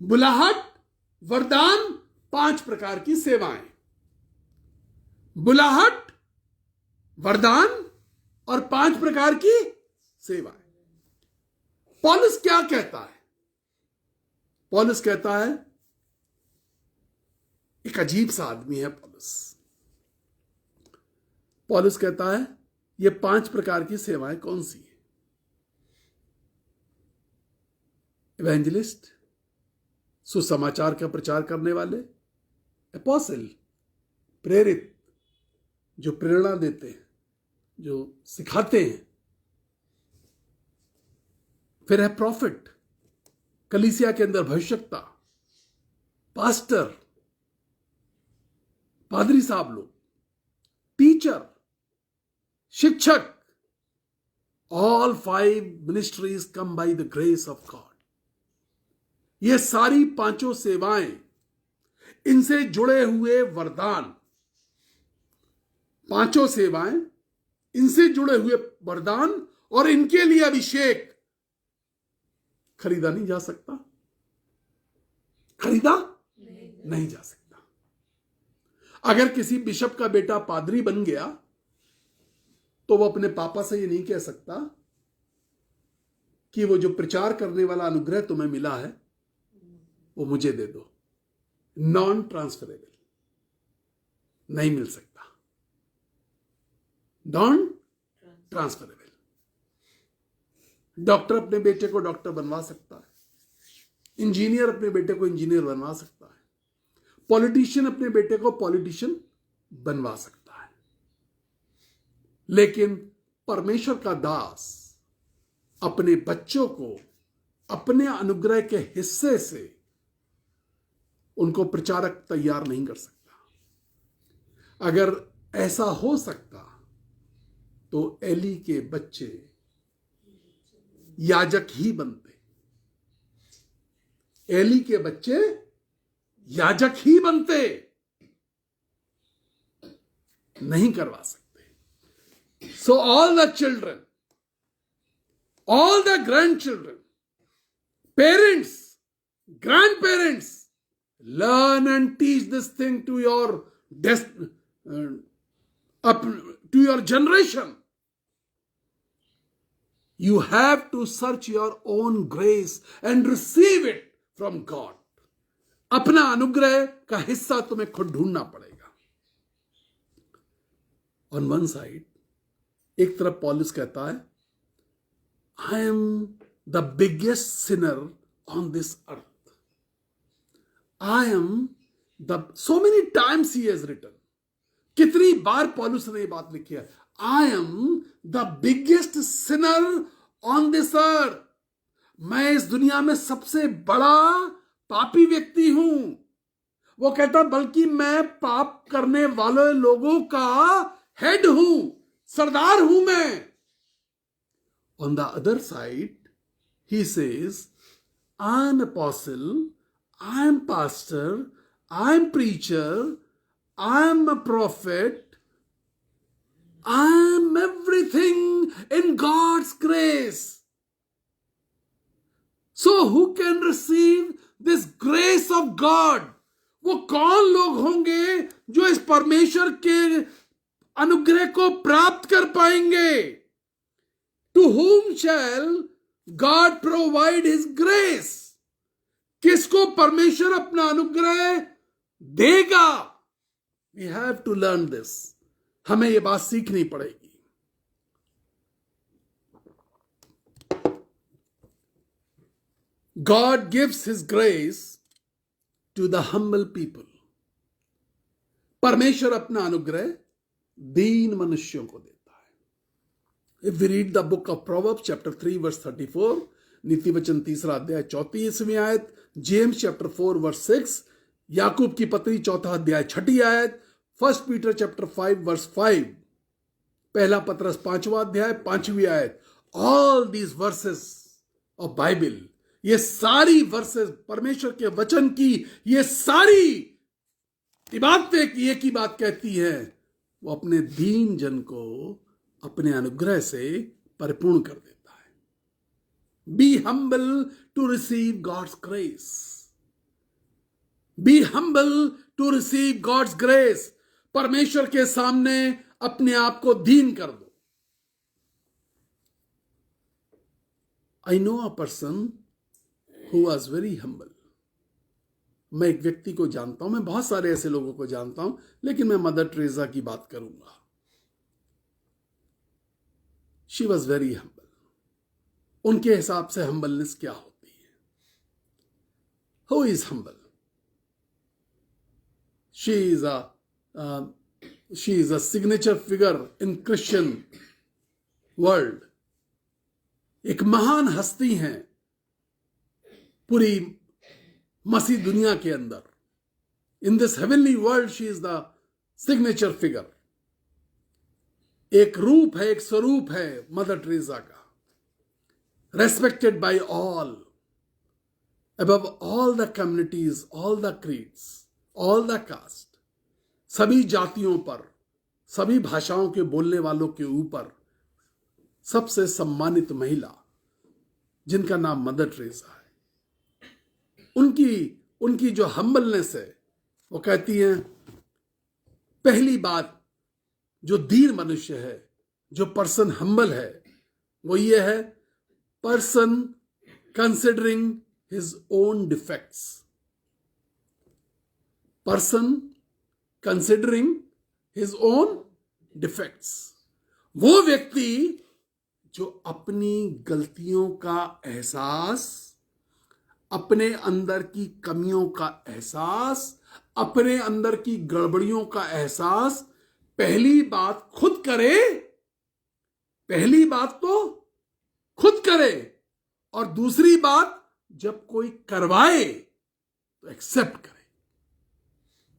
बुलाहट, वरदान, 5 प्रकार की सेवाएं। बुलाहट, वरदान और 5 प्रकार की सेवाएं। पौलुस क्या कहता है? पौलुस कहता है, एक अजीब सा आदमी है पौलुस। पौलुस कहता है ये 5 प्रकार की सेवाएं कौन सी है? इवेंजलिस्ट, सुसमाचार का प्रचार करने वाले, एपोस्टल, प्रेरित, जो प्रेरणा देते हैं, जो सिखाते हैं, फिर है प्रॉफिट, कलीसिया के अंदर भविष्यवक्ता, पास्टर, पादरी साहब लोग, टीचर, शिक्षक। All 5 ministries come by the grace of God. ये सारी 5 सेवाएं, इनसे जुड़े हुए वरदान, 5 सेवाएं, इनसे जुड़े हुए वरदान और इनके लिए अभिषेक खरीदा नहीं जा सकता, खरीदा नहीं जा सकता। अगर किसी बिशप का बेटा पादरी बन गया तो वो अपने पापा से ये नहीं कह सकता कि वो जो प्रचार करने वाला अनुग्रह तुम्हें मिला है वो मुझे दे दो। नॉन ट्रांसफरेबल, नहीं मिल सकता, नॉन ट्रांसफरेबल। डॉक्टर अपने बेटे को डॉक्टर बनवा सकता है, इंजीनियर अपने बेटे को इंजीनियर बनवा सकता है, पॉलिटिशियन अपने बेटे को पॉलिटिशियन बनवा सकता है, लेकिन परमेश्वर का दास अपने बच्चों को अपने अनुग्रह के हिस्से से उनको प्रचारक तैयार नहीं कर सकता। अगर ऐसा हो सकता तो एली के बच्चे याजक ही बनते, एली के बच्चे याजक ही बनते, नहीं करवा सकते। So all the children, all the grandchildren, parents, grandparents, learn and teach this thing to your up to your generation. You have to search your own grace and receive it from God. अपना अनुग्रह का हिस्सा तुम्हें खुद ढूंढना पड़ेगा। On one side, एक तरफ पौलुस कहता है I am the biggest sinner on this earth. I am the, so many times he has written. कितनी बार पौलुस ने ये बात लिखी है, I am the biggest sinner on this earth. मैं इस दुनिया में सबसे बड़ा पापी व्यक्ति हूं। वो कहता बल्कि मैं पाप करने वाले लोगों का हेड हूं, सरदार हूं मैं। On the other side, he says, I'm apostle, I'm pastor, I'm preacher, I'm a prophet, I'm everything in God's grace. So who can receive this grace of God? वो कौन लोग होंगे जो इस परमेश्वर के अनुग्रह को प्राप्त कर पाएंगे? To whom shall God provide his grace? किसको परमेश्वर अपना अनुग्रह देगा? We have to learn this. हमें ये बात सीखनी पड़ेगी। God gives his grace to the humble people. परमेश्वर अपना अनुग्रह दीन मनुष्यों को देता है। If we read the book of Proverbs chapter 3 verse 34, नीति वचन 3 अध्याय 34वीं आयत, जेम्स चैप्टर 4 वर्स 6, याकूब की पत्री 4 अध्याय 6 आयत, 1 पीटर चैप्टर 5 वर्स 5, पहला पत्रस 5वां अध्याय 5वीं आयत, all these versus of Bible, ये सारी वर्सेस परमेश्वर के वचन की ये सारी इबादतें एक ही बात कहती है, वो अपने दीन जन को अपने अनुग्रह से परिपूर्ण कर देता है। Be humble to receive God's grace, be humble to receive God's grace. परमेश्वर के सामने अपने आप को दीन कर दो। I know a person who was very humble. मैं एक व्यक्ति को जानता हूं, मैं बहुत सारे ऐसे लोगों को जानता हूं, लेकिन मैं मदर टेरेसा की बात करूंगा। She was very humble. उनके हिसाब से हम्बलनेस क्या होती है? Who is humble? She is a signature figure in Christian world. एक महान हस्ती हैं पूरी मसीह दुनिया के अंदर। In this heavenly world she is the signature figure. एक रूप है, एक स्वरूप है मदर टेरेसा का, respected by all, above all the communities, all the creeds, all the caste, सभी जातियों पर, सभी भाषाओं के बोलने वालों के ऊपर सबसे सम्मानित महिला जिनका नाम मदर टेरेसा है। उनकी जो हम्बलनेस है, वो कहती हैं पहली बात जो दीन मनुष्य है, जो पर्सन हम्बल है, वो ये है, person considering his own defects. Person considering his own defects, वो व्यक्ति जो अपनी गलतियों का एहसास, अपने अंदर की कमियों का एहसास, अपने अंदर की गड़बड़ियों का एहसास पहली बात खुद करे, पहली बात तो खुद करे, और दूसरी बात जब कोई करवाए तो एक्सेप्ट करे।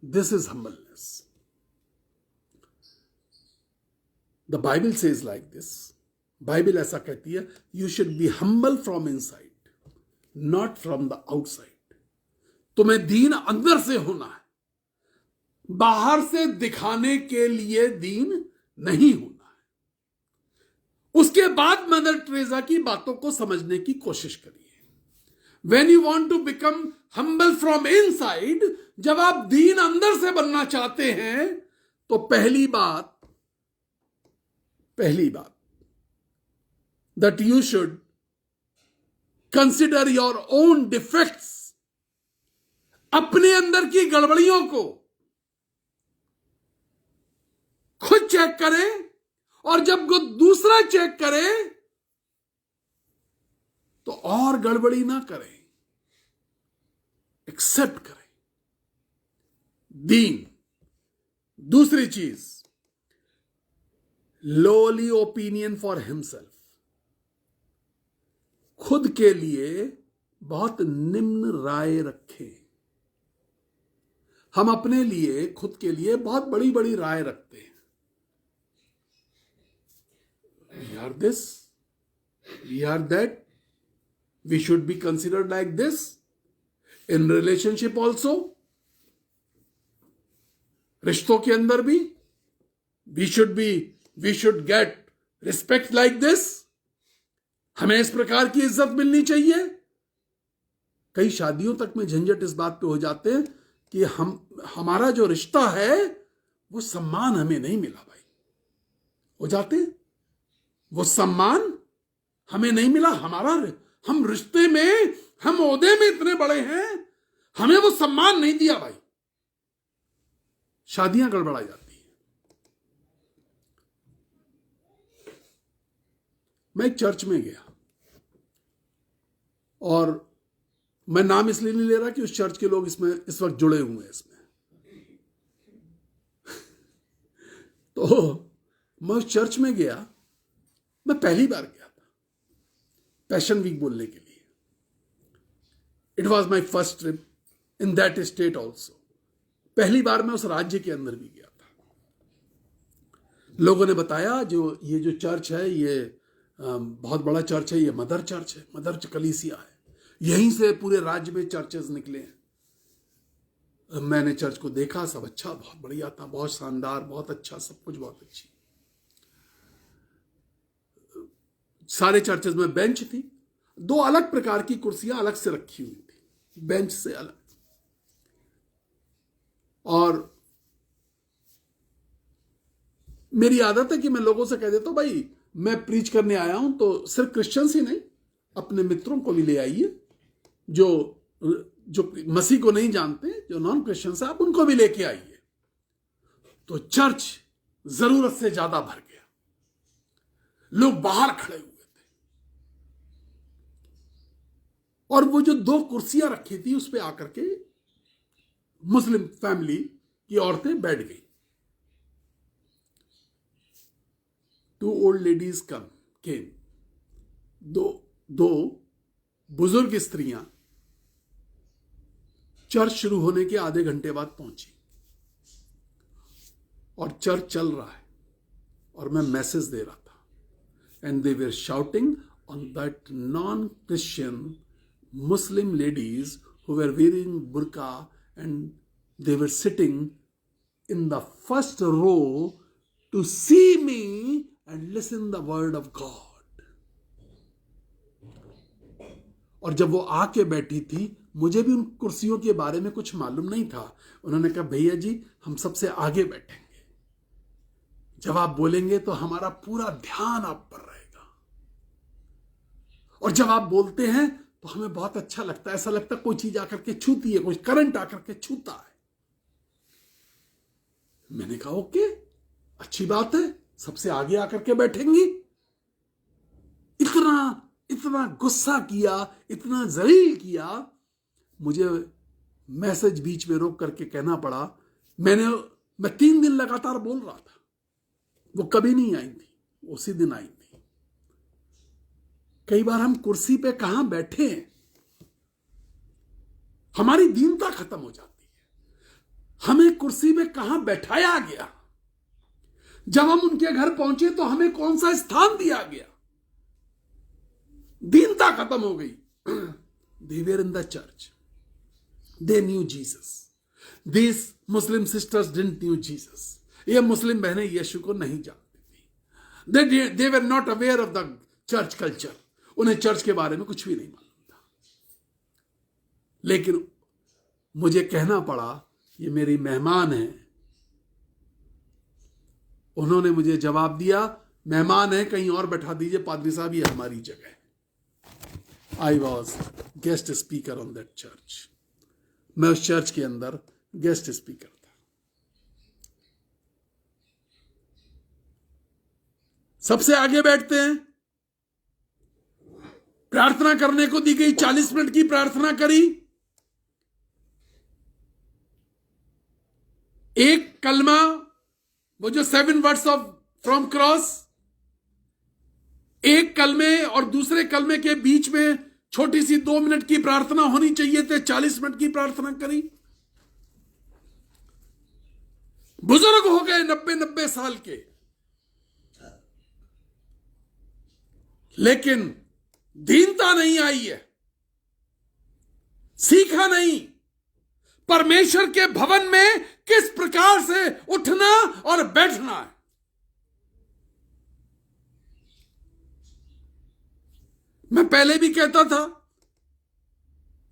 This is humbleness. The Bible says like this. Bible ऐसा कहती है, you should be humble from inside, not from the outside. तुम्हें दीन अंदर से होना है, बाहर से दिखाने के लिए दीन नहीं होना है। उसके बाद मदर टेरेसा की बातों को समझने की कोशिश करिए। When you want to become humble from inside, जब आप दीन अंदर से बनना चाहते हैं, तो पहली बात that you should consider your own defects, अपने अंदर की गड़बड़ियों को खुद चेक करें, और जब वो दूसरा चेक करे तो और गड़बड़ी ना करें, एक्सेप्ट करें दीन। दूसरी चीज, लोली ओपिनियन फॉर हिमसेल्फ, खुद के लिए बहुत निम्न राय रखें। हम अपने लिए, खुद के लिए बहुत बड़ी बड़ी राय रखते हैं। We are this, we are that, we should be considered like this. In relationship also, रिश्तों के अंदर भी, we should get respect like this. हमें इस प्रकार की इज्जत मिलनी चाहिए। कई शादियों तक में झंझट इस बात पे हो जाते हैं कि हमारा जो रिश्ता है वो सम्मान हमें नहीं मिला। भाई हो जाते हैं, वो सम्मान हमें नहीं मिला। हम रिश्ते में, हम ओहदे में इतने बड़े हैं, हमें वो सम्मान नहीं दिया। भाई शादियां गड़बड़ा जाती हैं। मैं एक चर्च में गया, और मैं नाम इसलिए नहीं ले रहा कि उस चर्च के लोग इसमें इस वक्त जुड़े हुए हैं इसमें। तो मैं उस चर्च में गया, मैं पहली बार गया था पैशन वीक बोलने के लिए। It was my first trip in that state also. पहली बार मैं उस राज्य के अंदर भी गया था। लोगों ने बताया ये जो चर्च है, ये बहुत बड़ा चर्च है, ये मदर चर्च है, मदर कलीसिया है, यहीं से पूरे राज्य में चर्चेस निकले हैं। मैंने चर्च को देखा, सब अच्छा, बहुत बढ़िया था, बहुत शानदार, बहुत अच्छा, सब कुछ बहुत अच्छी। सारे चर्चेस में बेंच थी, 2 अलग प्रकार की कुर्सियां अलग से रखी हुई थी, बेंच से अलग। और मेरी आदत है कि मैं लोगों से कह देता हूं, भाई मैं प्रीच करने आया हूं तो सिर्फ क्रिश्चियंस ही नहीं, अपने मित्रों को भी ले आइए, जो मसीह को नहीं जानते, जो नॉन क्रिश्चियंस है, आप उनको भी लेके आइए। तो चर्च जरूरत से ज्यादा भर गया, लोग बाहर खड़े हुए थे, और वो जो 2 कुर्सियां रखी थी उस पे आकर के मुस्लिम फैमिली की औरतें बैठ गई। 2 old ladies came, दो बुजुर्ग स्त्रियां चर्च शुरू होने के आधे घंटे बाद पहुंची और चर्च चल रहा है और मैं मैसेज दे रहा था and they were shouting on that non Christian Muslim ladies who were wearing burqa and they were sitting in the first row to see me and listen the word of God. और जब वो आके बैठी थी, मुझे भी उन कुर्सियों के बारे में कुछ मालूम नहीं था। उन्होंने कहा, भैया जी हम सबसे आगे बैठेंगे, जब आप बोलेंगे तो हमारा पूरा ध्यान आप पर रहेगा, और जब आप बोलते हैं तो हमें बहुत अच्छा लगता है, ऐसा लगता है कोई चीज आकर के छूती है, कोई करंट आकर के छूता है। मैंने कहा ओके, अच्छी बात है, सबसे आगे आकर के बैठेंगी। इतना गुस्सा किया, इतना जलील किया, मुझे मैसेज बीच में रोक करके कहना पड़ा। मैं 3 दिन लगातार बोल रहा था, वो कभी नहीं आई थी, उसी दिन आई थी। कई बार हम कुर्सी पे कहां बैठे हैं, हमारी दीनता खत्म हो जाती है। हमें कुर्सी पे कहां बैठाया गया, जब हम उनके घर पहुंचे तो हमें कौन सा स्थान दिया गया, दीनता खत्म हो गई। They were in the church. They knew Jesus. These Muslim sisters didn't knew Jesus. ये मुस्लिम बहनें यीशु को नहीं जानती थी। They were not aware of the church culture. उन्हें चर्च के बारे में कुछ भी नहीं मालूम था। लेकिन मुझे कहना पड़ा, ये मेरी मेहमान है। उन्होंने मुझे जवाब दिया, मेहमान है, कहीं और बैठा दीजिए, पादरी साहब ये हमारी जगह है। I was guest speaker on that church. मैं उस चर्च के अंदर गेस्ट स्पीकर था। सबसे आगे बैठते हैं, प्रार्थना करने को दी गई, 40 मिनट की प्रार्थना करी। एक कलमा, वो जो 7 वर्ड्स ऑफ फ्रॉम क्रॉस, एक कलमे और दूसरे कलमे के बीच में छोटी सी 2 मिनट की प्रार्थना होनी चाहिए थे, 40 मिनट की प्रार्थना करी। बुजुर्ग हो गए, 90 साल के, लेकिन दीनता नहीं आई है, सीखा नहीं परमेश्वर के भवन में किस प्रकार से उठना और बैठना है। मैं पहले भी कहता था,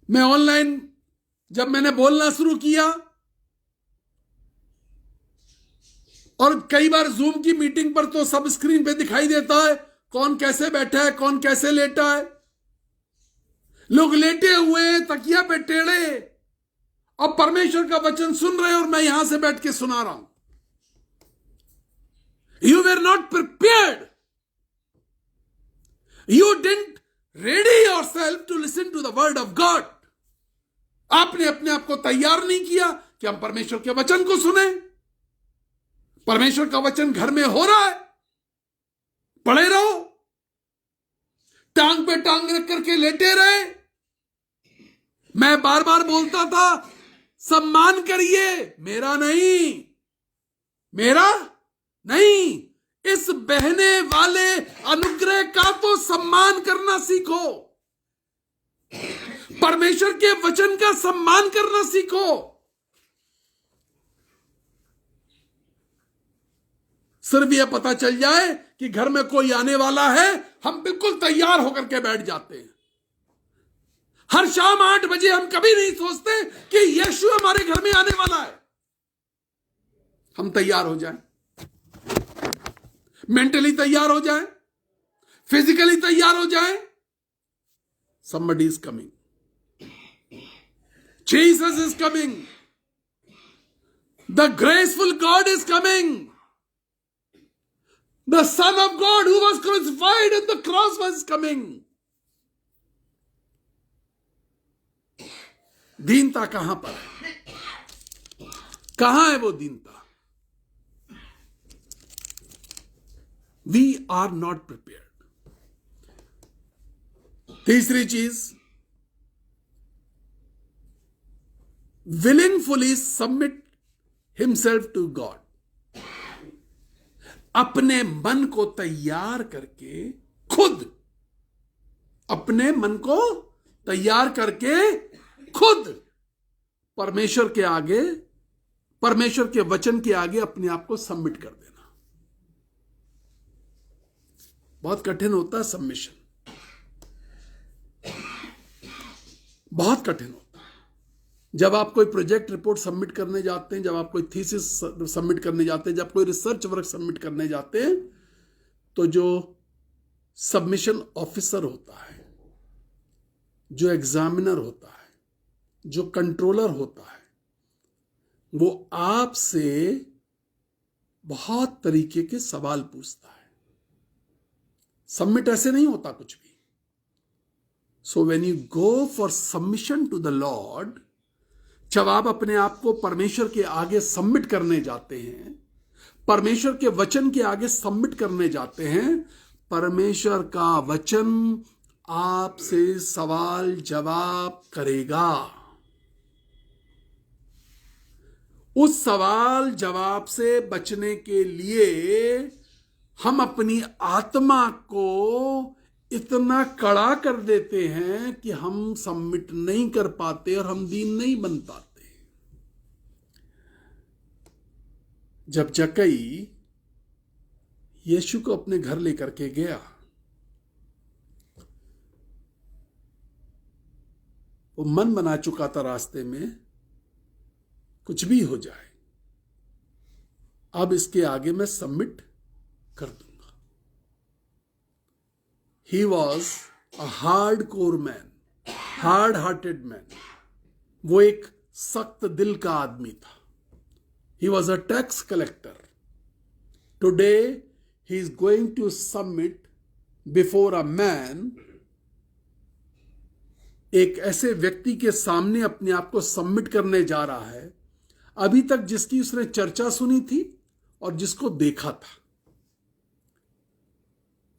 मैं ऑनलाइन जब मैंने बोलना शुरू किया और कई बार जूम की मीटिंग पर तो सब स्क्रीन पे दिखाई देता है कौन कैसे बैठा है, कौन कैसे लेटा है। लोग लेटे हुए हैं तकिया पे टेढ़े और परमेश्वर का वचन सुन रहे हैं और मैं यहां से बैठ के सुना रहा हूं। You were not prepared, you didn't ready yourself to listen to the word of God. आपने अपने आप को तैयार नहीं किया कि हम परमेश्वर के वचन को सुने। परमेश्वर का वचन घर में हो रहा है, पढ़े रहो, टांग पे टांग रख करके लेटे रहे। मैं बार बार बोलता था, सम्मान करिए, मेरा नहीं, इस बहने वाले अनुग्रह का तो सम्मान करना सीखो, परमेश्वर के वचन का सम्मान करना सीखो। सिर्फ यह पता चल जाए कि घर में कोई आने वाला है, हम बिल्कुल तैयार होकर के बैठ जाते हैं। हर शाम 8 बजे हम कभी नहीं सोचते कि यीशु हमारे घर में आने वाला है। हम तैयार हो जाएं, मेंटली तैयार हो जाएं, फिजिकली तैयार हो जाएं। somebody is coming, Jesus is coming, the graceful God is coming, the Son of God who was crucified on the cross was coming. दीनता कहां पर है? कहां है वो दीनता? We are not prepared. तीसरी चीज, willingfully submit himself to God. अपने मन को तैयार करके खुद, अपने मन को तैयार करके खुद परमेश्वर के आगे, परमेश्वर के वचन के आगे अपने आप को सबमिट कर देना। बहुत कठिन होता है सबमिशन, बहुत कठिन होता है। जब आप कोई प्रोजेक्ट रिपोर्ट सबमिट करने जाते हैं, जब आप कोई थीसिस सबमिट करने जाते हैं, जब कोई रिसर्च वर्क सबमिट करने जाते हैं, तो जो सबमिशन ऑफिसर होता है, जो एग्जामिनर होता है, जो कंट्रोलर होता है, वो आपसे बहुत तरीके के सवाल पूछता है। सबमिट ऐसे नहीं होता कुछ भी। So when you go for submission to the Lord, जब आप अपने आप को परमेश्वर के आगे सबमिट करने जाते हैं, परमेश्वर के वचन के आगे सबमिट करने जाते हैं, परमेश्वर का वचन आपसे सवाल जवाब करेगा। उस सवाल जवाब से बचने के लिए हम अपनी आत्मा को इतना कड़ा कर देते हैं कि हम सबमिट नहीं कर पाते और हम दीन नहीं बन पाते। जब जक्कई यीशु को अपने घर लेकर के गया, वो मन बना चुका था रास्ते में कुछ भी हो जाए, अब इसके आगे मैं सबमिट कर दूंगा। He was a hardcore man, hard-hearted man. वो एक सख्त दिल का आदमी था। He was a tax collector. Today he is going to submit before a man, एक ऐसे व्यक्ति के सामने अपने आप को सबमिट करने जा रहा है, अभी तक जिसकी उसने चर्चा सुनी थी और जिसको देखा था।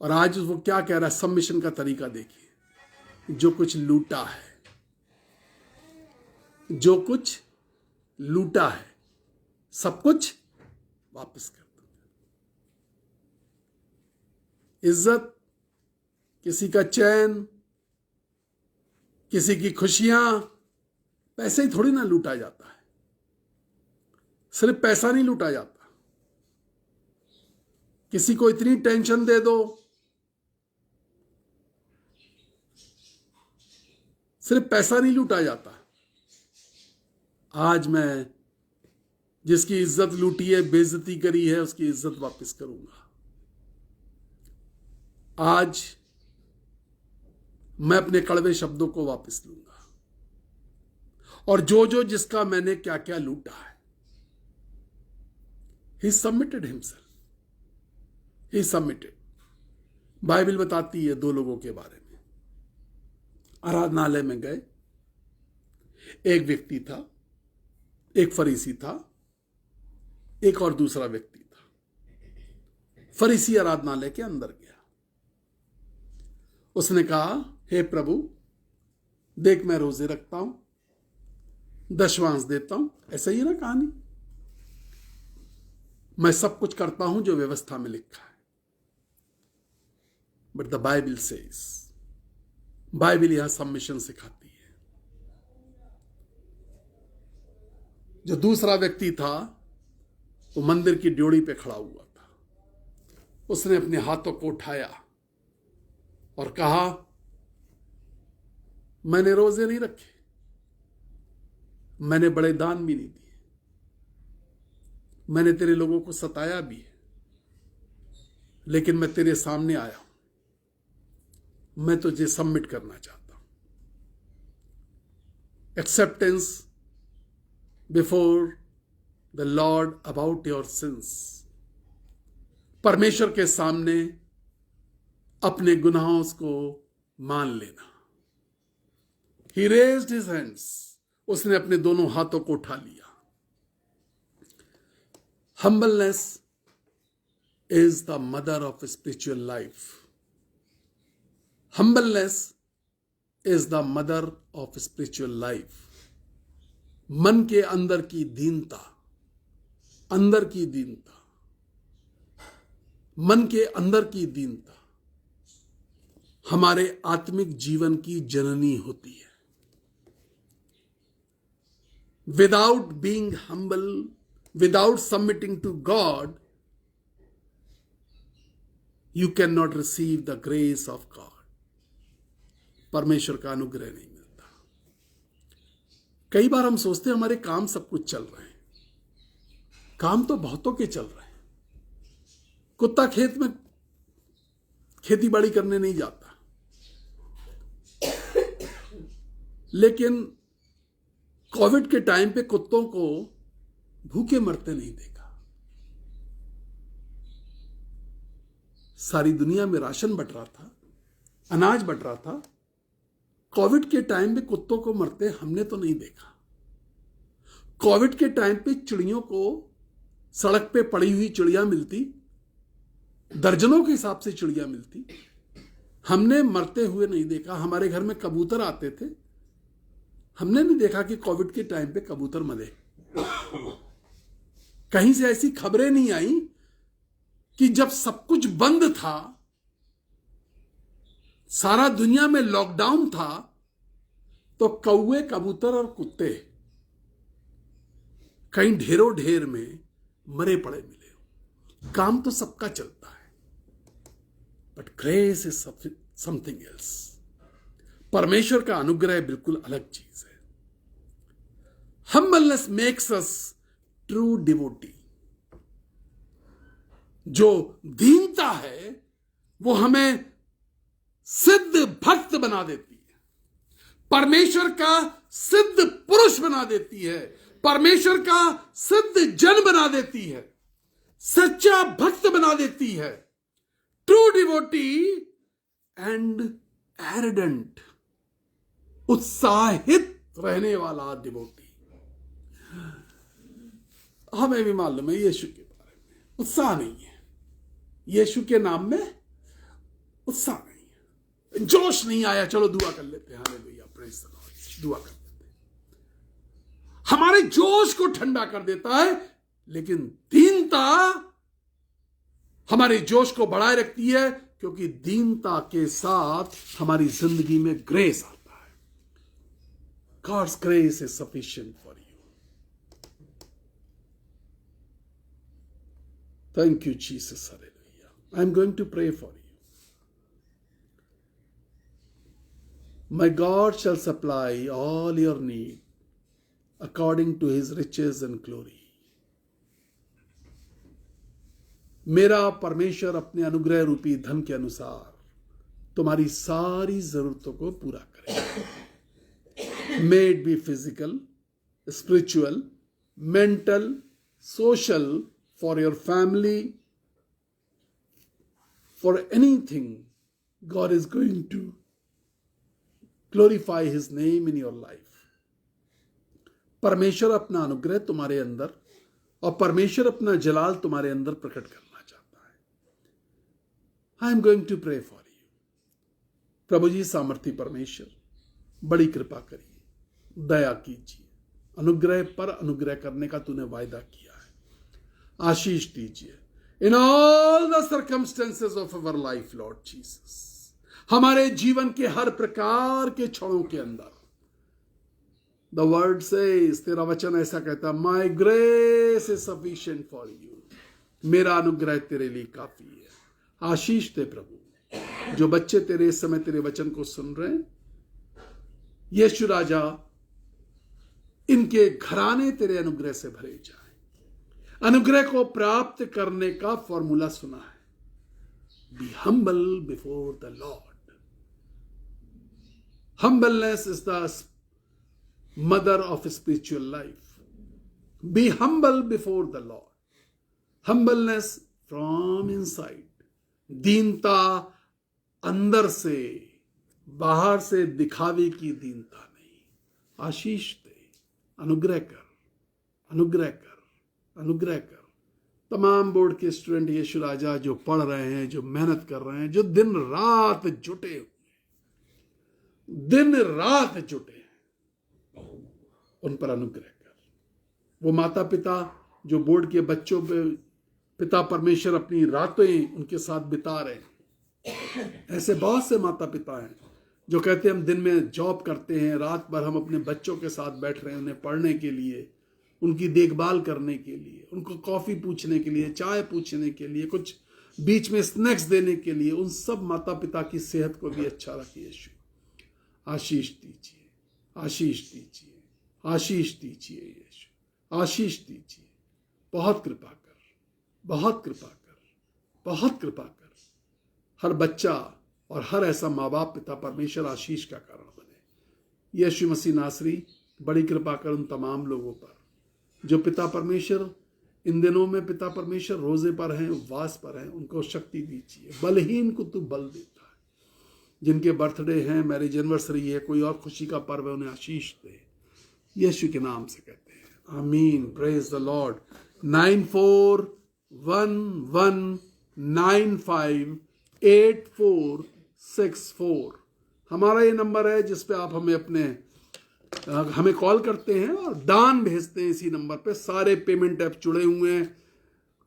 और आज वो क्या कह रहा है, सबमिशन का तरीका देखिए। जो कुछ लूटा है, जो कुछ लूटा है, सब कुछ वापस कर दो। इज्जत, किसी का चैन, किसी की खुशियां, पैसे ही थोड़ी ना लूटा जाता है। सिर्फ पैसा नहीं लूटा जाता। किसी को इतनी टेंशन दे दो, सिर्फ पैसा नहीं लूटा जाता। आज मैं जिसकी इज्जत लूटी है, बेइज्जती करी है, उसकी इज्जत वापस करूंगा। आज मैं अपने कड़वे शब्दों को वापस लूंगा। और जो जो जिसका मैंने क्या क्या लूटा है, he submitted himself, he submitted। Bible बताती है दो लोगों के बारे में। आराधनालय में गए, एक व्यक्ति था, एक फरीसी था, एक और दूसरा व्यक्ति था। फरीसी आराधनालय के अंदर गया, उसने कहा, हे प्रभु, देख मैं रोजे रखता हूं, दशवांश देता हूं, ऐसा ही है ना कहानी। मैं सब कुछ करता हूं जो व्यवस्था में लिखा है। But the Bible says, Bible यहां सबमिशन सिखाती है। जो दूसरा व्यक्ति था वो मंदिर की ड्योढ़ी पे खड़ा हुआ था। उसने अपने हाथों को उठाया और कहा, मैंने रोजे नहीं रखे, मैंने बड़े दान भी नहीं दिए, मैंने तेरे लोगों को सताया भी है, लेकिन मैं तेरे सामने आया हूं, मैं तुझे सबमिट करना चाहता हूं। Acceptance before the Lord about your sins. परमेश्वर के सामने अपने गुनाहों को मान लेना। He raised his hands, उसने अपने दोनों हाथों को उठा लिया। Humbleness is the mother of spiritual life. Humbleness is the mother of spiritual life. मन के अंदर की दीनता, अंदर की दीनता, मन के अंदर की दीनता हमारे आत्मिक जीवन की जननी होती है। Without being humble, without submitting to God, you can not receive the grace of God. परमेश्वर का अनुग्रह नहीं मिलता। कई बार हम सोचते हैं हमारे काम सब कुछ चल रहे हैं। काम तो बहुतों के चल रहे हैं। कुत्ता खेत में खेती बाड़ी करने नहीं जाता, लेकिन कोविड के टाइम पे कुत्तों को भूखे मरते नहीं देखा। सारी दुनिया में राशन बंट रहा था, अनाज बंट रहा था। कोविड के टाइम पे कुत्तों को मरते हमने तो नहीं देखा। कोविड के टाइम पे चिड़ियों को सड़क पे पड़ी हुई चिड़िया मिलती, दर्जनों के हिसाब से चिड़िया मिलती, हमने मरते हुए नहीं देखा। हमारे घर में कबूतर आते थे, हमने नहीं देखा कि कोविड के टाइम पे कबूतर मरे। कहीं से ऐसी खबरें नहीं आई कि जब सब कुछ बंद था, सारा दुनिया में लॉकडाउन था, तो कौवे, कबूतर और कुत्ते कहीं ढेरों ढेर में मरे पड़े मिले। काम तो सबका चलता है, but grace is something else. परमेश्वर का अनुग्रह बिल्कुल अलग चीज है। Humbleness makes us true devotee. जो दीनता है वो हमें सिद्ध भक्त बना देती है, परमेश्वर का सिद्ध पुरुष बना देती है, परमेश्वर का सिद्ध जन बना देती है, सच्चा भक्त बना देती है। ट्रू डिवोटी एंड एरिडेंट, उत्साहित रहने वाला डिवोटी। हमें भी मालूम है यीशु के बारे में उत्साह नहीं है, यीशु के नाम में उत्साह नहीं है, जोश नहीं आया। चलो दुआ कर लेते हैं, हालेलुया, प्रेज़ द लॉर्ड, दुआ कर लेते हैं। हमारे जोश को ठंडा कर देता है, लेकिन दीनता हमारे जोश को बढ़ाए रखती है, क्योंकि दीनता के साथ हमारी जिंदगी में ग्रेस आता है। God's grace is sufficient for you. Thank you Jesus, hallelujah. I am going to pray for you. My God shall supply all your need according to his riches and glory. मेरा परमेश्वर अपने अनुग्रह रूपी धन के अनुसार तुम्हारी सारी जरूरतों को पूरा करेगा। May it be physical, spiritual, mental, social, for your family, for anything, God is going to glorify his name in your life. परमेश्वर अपना अनुग्रह तुम्हारे अंदर और परमेश्वर अपना जलाल तुम्हारे अंदर प्रकट करना चाहता है। I am going to pray for you. प्रभु जी, सामर्थी परमेश्वर, बड़ी कृपा करिए, दया कीजिए, अनुग्रह पर अनुग्रह करने का तूने वायदा किया है। आशीष दीजिए in all the circumstances of our life, Lord Jesus. हमारे जीवन के हर प्रकार के क्षणों के अंदर द वर्ड सेज, तेरा वचन ऐसा कहता, माई grace is sufficient for you. मेरा अनुग्रह तेरे लिए काफी है। आशीष दे प्रभु, जो बच्चे तेरे इस समय तेरे वचन को सुन रहे हैं, यीशु राजा, इनके घराने तेरे अनुग्रह से भरे जाए। अनुग्रह को प्राप्त करने का फॉर्मूला सुना है। Be humble before the Lord. Humbleness is the mother of spiritual life. Be humble before the Lord. Humbleness from inside. दीनता अंदर से, बाहर से दिखावे की दीनता नहीं। आशीष दे, अनुग्रह कर, अनुग्रह कर, अनुग्रह कर। तमाम बोर्ड के स्टूडेंट यीशु राजा जो पढ़ रहे हैं, जो मेहनत कर रहे हैं, जो दिन रात जुटे, दिन रात जुटे उन पर अनुग्रह कर। वो माता पिता जो बोर्ड के बच्चों पे पिता परमेश्वर अपनी रातें उनके साथ बिता रहे हैं, ऐसे बहुत से माता पिता हैं जो कहते हैं हम दिन में जॉब करते हैं, रात भर हम अपने बच्चों के साथ बैठ रहे हैं उन्हें पढ़ने के लिए, उनकी देखभाल करने के लिए, उनको कॉफ़ी पूछने के लिए, चाय पूछने के लिए, कुछ बीच में स्नैक्स देने के लिए। उन सब माता पिता की सेहत को भी अच्छा रखिए यीशु। आशीष दीजिए, आशीष दीजिए, आशीष दीजिए यीशु, आशीष दीजिए। बहुत कृपा कर, बहुत कृपा कर, बहुत कृपा कर। हर बच्चा और हर ऐसा माँ बाप पिता परमेश्वर आशीष का कारण बने। यीशु मसीह नासरी बड़ी कृपा कर उन तमाम लोगों पर जो पिता परमेश्वर इन दिनों में पिता परमेश्वर रोजे पर हैं, उपवास पर हैं, उनको शक्ति दीजिए। बलहीन को तू बल देता है। जिनके बर्थडे हैं, मैरिज एनिवर्सरी है, कोई और खुशी का पर्व है, उन्हें आशीष दे यीशु के नाम से कहते हैं आमीन। Praise the Lord. 9411958464 हमारा ये नंबर है जिस पे आप हमें कॉल करते हैं और दान भेजते हैं। इसी नंबर पे सारे पेमेंट ऐप जुड़े हुए हैं।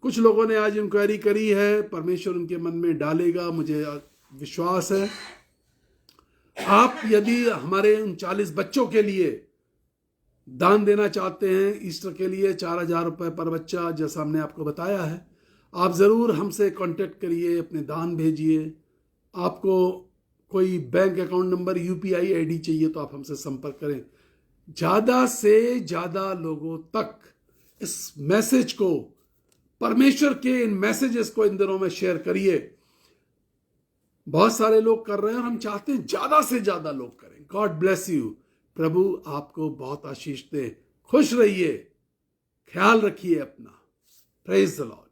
कुछ लोगों ने आज इंक्वायरी करी है, परमेश्वर उनके मन में डालेगा, मुझे विश्वास है। आप यदि हमारे उन 40 बच्चों के लिए दान देना चाहते हैं, ईस्टर के लिए 4000 रुपये पर बच्चा, जैसा हमने आपको बताया है, आप ज़रूर हमसे कांटेक्ट करिए, अपने दान भेजिए। आपको कोई bank account number, UPI ID चाहिए तो आप हमसे संपर्क करें। ज़्यादा से ज़्यादा लोगों तक इस मैसेज को, परमेश्वर के इन मैसेजेस को इन दिनों में शेयर करिए। बहुत सारे लोग कर रहे हैं और हम चाहते हैं ज़्यादा से ज़्यादा लोग करें। God bless you. प्रभु आपको बहुत आशीष दे। खुश रहिए, ख्याल रखिए अपना। Praise the Lord.